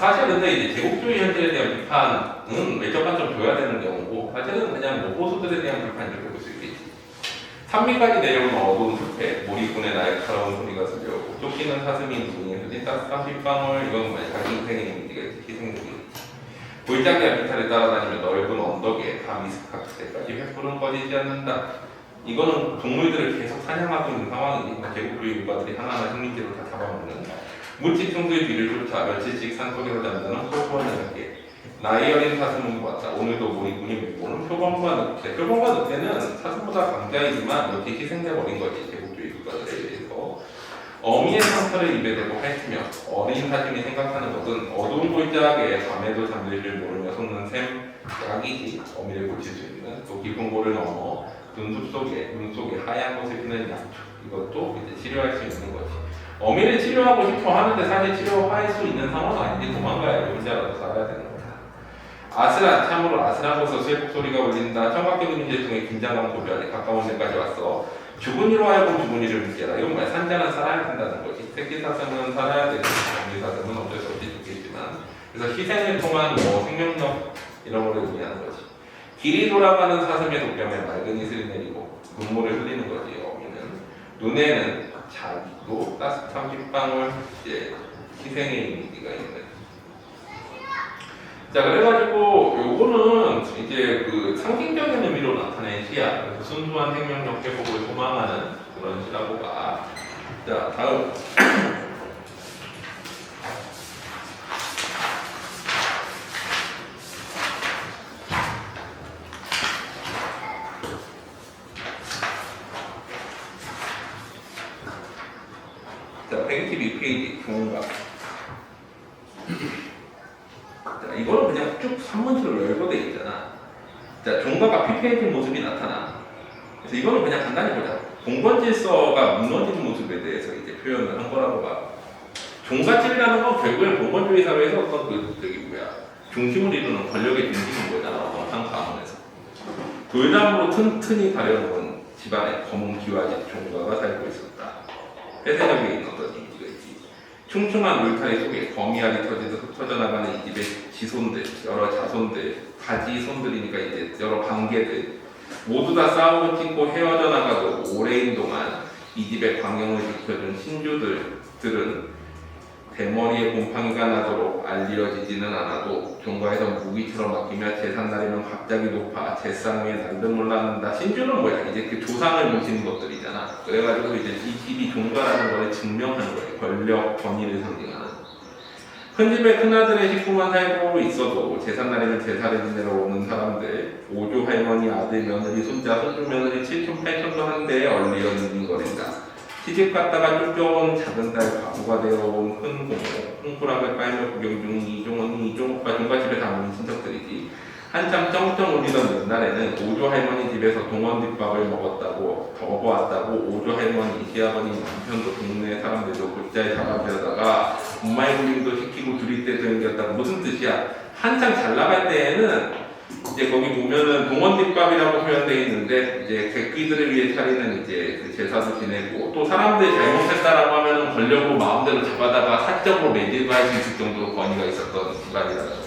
사실 근데 이제 제국주의 현실에 대한 비판은 외적 관점 줘야 되는 경우고, 사실은 그냥 뭐 호수들에 대한 비판 이렇게 볼 수 있겠지. 산미까지 내려오는 어두운 숲에 몰입꾼의 날카로운 소리가 들려오고, 쫓기는 사슴이 눈이 흘린 따뜻한 빗방울, 이건 뭐 자기 인생의 이미지가 희생적이지. 골짜기와 비탈을 따라다니며 넓은 언덕에 밤이 스카크 때까지 횃불은 꺼지지 않는다. 이거는 동물들을 계속 사냥하고 있는 상황이지. 제국주의 국가들이 하나하나 식민지로 다 잡아먹는. 무치퉁수의 뒤를 쫓아 며칠씩 산속에서 잠드는 소부한 늑대. 나이 어린 사슴은 보았다. 오늘도 몰입꾼이 메고는 표범과 늑대. 표범과 늑대는 사슴보다 강자이지만 이렇게 희생돼버린 거지. 제국주의 국가들에 의해서. 어미의 상처를 입에 대고 핥으며 어린 사슴이 생각하는 것은 어두운 골짜기에 밤에도 잠들 줄 모르며 속는 샘 약이지. 어미를 고칠 수 있는 또 깊은 골을 넘어 눈 속에 하얀 것을 피는 약초. 이것도 이제 치료할 수 있는 거지. 어미를 치료하고 싶어 하는데 사실 치료할 수 있는 상황은 아닌데 도망가야 혼자라도 살아야 되는 거야. 아슬한, 참으로 아슬한 곳에서 쇠국 소리가 울린다. 청각적인 문제 중에 긴장감 고려하니 가까운 데까지 왔어. 죽은 이로 하여금 죽은 이를 믿게라. 이건 뭐야? 산자는 살아야 된다는 거지. 새끼 사슴은 살아야 되는 거지. 어미 사슴은 어쩔 수 없이 죽겠지만. 그래서 희생을 통한 뭐 생명력 이런 거를 의미하는 거지. 길이 돌아가는 사슴의 독감에 맑은 이슬이 내리고 눈물을 흘리는 거지. 어미는. 눈에는 자기도 따뜻한 빗방울, 이제 희생의 이미지가 있는. 자, 그래가지고 요거는 이제 그 상징적인 의미로 나타낸 시야. 그래서 순수한 생명력 회복을 소망하는 그런 시라고 봐. 자, 다음. 자, 122페이지 종각. 자, 이거는 그냥 쭉 산문지로 열거돼 있잖아. 자, 종가가 피폐해진 모습이 나타나. 그래서 이거는 그냥 간단히 보자. 공권 질서가 무너지는 모습에 대해서 이제 표현을 한 거라고 봐. 종가질이라는 건 결국엔 공권주의 사회에서 어떤 중심을 이루는 권력의 중심인 거잖아. 한 가문에서. 돌담으로 튼튼히 가려놓은 집안에 검은 기와집 종가가 살고 있었다. 폐쇄적인 어떤 이미지가 있지. 충충한 울타리 속에 거미알이 흩어져 나가는 이 집의 지손들, 여러 자손들, 가지손들이니까 이제 여러 관계들 모두 다 싸우고 찢고 헤어져 나가도 오랜 동안 이 집의 광영을 지켜준 신주들은 대머리에 곰팡이가 나도록 알리어지지는 않아도 종가에서 무기처럼 맡기며 제삿날이면 갑자기 높아 제상 위에 날든 올랐는다. 신주는 뭐야? 이제 그 조상을 모시는 것들이잖아. 그래가지고 이제 이 집이 종가라는 걸 증명하는 거예요. 권력, 권위를 상징하는. 큰 집에 큰아들의 식구만 살고 있어도 제삿날에는 제사를 지내러 오는 사람들, 오조 할머니, 아들, 며느리, 손자, 손주, 며느리 7촌, 8촌도 한데 얼리어 누빙거린다. 시집 갔다가 쫓겨온 작은 딸 과부가 되어온 큰 고모, 홍구락을 빨며 구경 중 이종 언니, 이종 오빠 종가집에 담은 친척들이지. 한참 쩡쩡 울리던 옛날에는 오조 할머니 집에서 동원뒷밥을 먹어왔다고 오조 할머니, 시아버니, 남편도 동네 사람들도 골자에 잡아들여다가 문말굴림도 시키고 두리떼 생겼다고. 무슨 뜻이야? 한참 잘 나갈 때에는 이제 거기 보면은 동원뒷밥이라고 표현되어 있는데 이제 객기들을 위해 차리는 이제 그 제사도 지내고 또 사람들이 잘못했다라고 하면은 걸려고 마음대로 잡아다가 사적으로 매질할 수 있을 정도로 권위가 있었던 집안이라는 거지.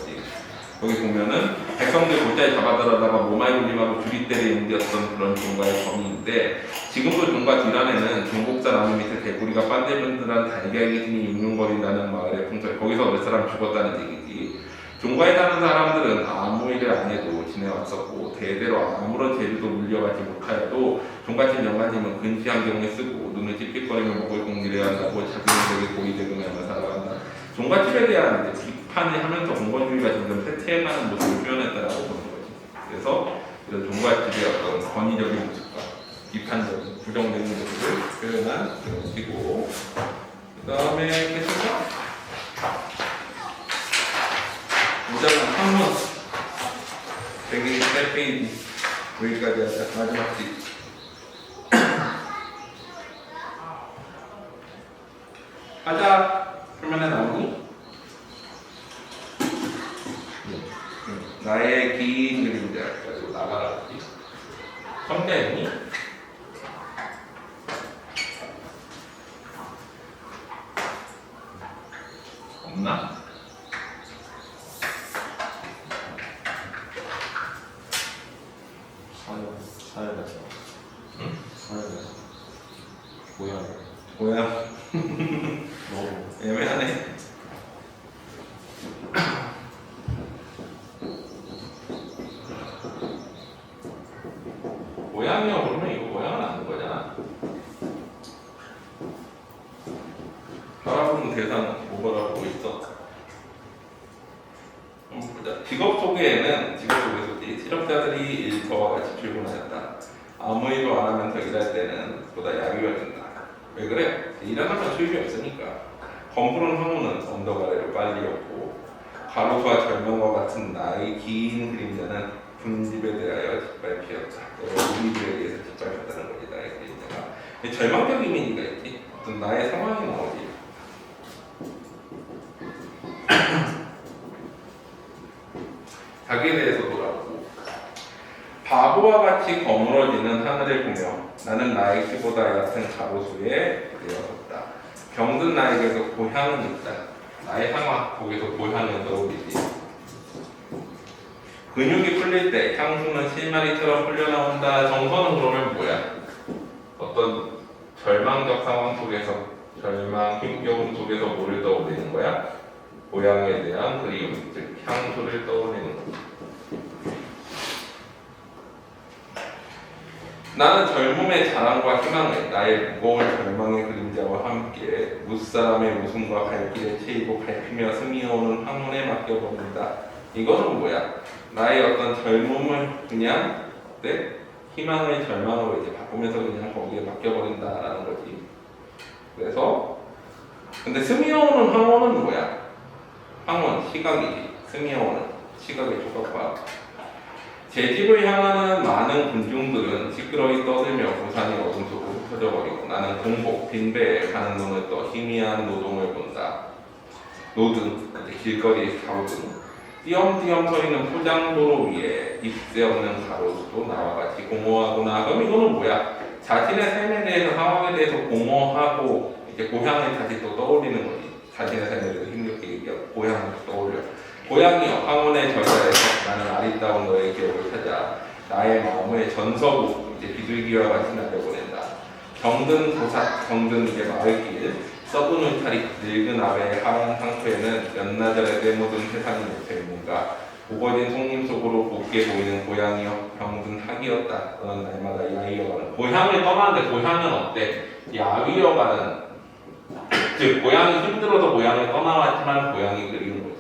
거기 보면은 백성들 골자에 잡아들어다가 모말굴림하고 두리떼를 옮겼던 그런 종가의 범위인데 지금도 종가 뒤란에는 종복사 나무 밑에 개구리가 반들반들한 달걀기둥이 융융거린다는 마을의 풍설. 거기서 몇 사람 죽었다는 얘기지. 종가에 사는 사람들은 아무 일을 안 해도 지내왔었고 대대로 아무런 재주도 물려가지 못하여도 종갓집 영가님은 근시한 경우에 쓰고 눈을 찝찝거리며 목을 공일해야 한다고 자기는 되게 고이대금하며 살아간다. 종갓집에 대한 이제 비판을 하면서 공권주의가 점점 쇠퇴해가는 모습을 표현했다라고 보는 거지. 그래서 이런 종갓집의 어떤 권위적인 모습과 비판적인 부정적인 모습을 표현한 그런 시고, 그 다음에 계속해서 무작정 한문 128페이지 여기까지 하자. 마지막 집 하자. 표면에 나오니? 나의 긴 그림자 가지고 나가라지. 성대니? 없나? 사연에서. 응? 사연에서. 뭐야? 너무. 애매하네. 모양이요. 그러면 이거 모양은 아는 거잖아. 바라보는 대상 뭐라고 있어? 보자. 직업 속에서 실업자들이 일터와 같이 출근하였다. 아무 일도 안 하면서 일할 때는 보다 야유해진다. 왜 그래? 일하면서 수입이 없으니까. 검푸른 황후는 언덕 아래로 빨리었고 가로수와 절망과 같은 나의 긴 그림자는 분집에 대하여 짓밟히었다. 우리들에 대해서 짓밟혔다는 거지. 나의 그림자가 절망적 이미지가 있지. 어떤 나의 상황이 나오지. 자기에 대해서 돌아보고 바보와 같이 거물어지는 하늘을 보며 나는 나의 키보다 얕은 가로수에 되어섰다. 병든 나에게도 고향은 있다. 나의 상황, 거기서 고향을 떠올리지. 근육이 풀릴 때 향수는 실마리처럼 풀려나온다. 정서는 그러면 뭐야? 어떤 절망적 상황 속에서, 절망, 힘겨움 속에서 뭐를 떠올리는 거야? 고향에 대한 그리움, 즉 향수를 떠올리는 거지. 나는 젊음의 자랑과 희망을 나의 무거운 절망의 그림자와 함께 무사람의 웃음과 발길에 채이고 밟히며 스미어오는 황혼에 맡겨버린다. 이것은 뭐야? 나의 어떤 젊음을 그냥 희망을 절망으로 이제 바꾸면서 그냥 거기에 맡겨버린다라는 거지. 그래서 근데 스미어오는 황혼은 뭐야? 황혼, 시각이지. 스미어오는 시각의 조각과 제 집을 향하는 많은 군중들은 시끄러이 떠들며 부산이 어둠 속으로 흩어져버리고 나는 공복, 빈배에 가는 눈을 떠 희미한 노동을 본다. 노등, 길거리 가로등, 띄엄띄엄 서 있는 포장도로 위에 잎새 없는 가로수도 나와 같이 공허하구나. 그럼 이거는 뭐야? 자신의 삶에 대해서, 상황에 대해서 공허하고 이제 고향을 다시 또 떠올리는 거지. 자신의 삶에 대해서 힘겹게 얘기하고 고향을 떠올려. 고향이여 황혼의 저자에서 나는 아리따운 너의 기억을 찾아 나의 마음을 전서부 이제 비둘기와 같이 날려보낸다. 병든 도사, 병든 이제 마을길, 썩은 울타리, 늙은 아베의 하얀 상처에는 연나절에 때묻은 세상이 맺혀있는가. 우거진 송림 속으로 곱게 보이는 고향이여 병든 학이었다. 너는 날마다 야위어가는. 고향을 떠나는데 고향은 어때? 야위어가는. 즉 고향이 힘들어서 고향을 떠나왔지만 고향이 그리운 거지.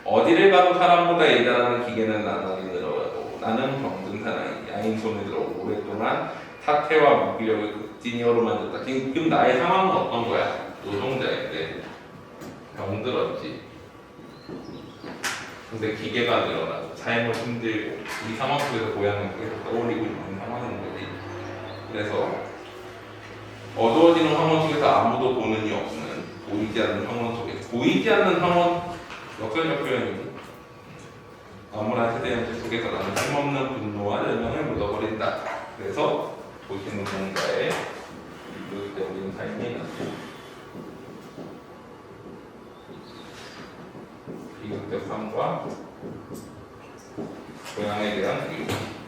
어디를 가도 사람보다 일 잘하는 기계는 나날이 늘어가고 나는 병든 사나이 야인 손을 들어 오랫동안 사태와 무기력을 극진히 어루만졌다. 지금 나의 상황은 어떤 거야? 노동자인데 병들었지. 근데 기계가 늘어나고 삶을 힘들고 이 상황 속에서 고향을 계속 떠올리고 있는 상황인 거지. 그래서 어두워지는 황혼 속에서 아무도 보는 이 없는 보이지 않는 황혼 속에서 보이지 않는 황혼 역설적 표현이지. 암울한 세대 연출 속에서 나는 힘없는 분노와 열망을 묻어버린다. 그래서 보시는 뭔가에 비극적인 삶이 났고 비극적 삶과 고향에 대한 의무.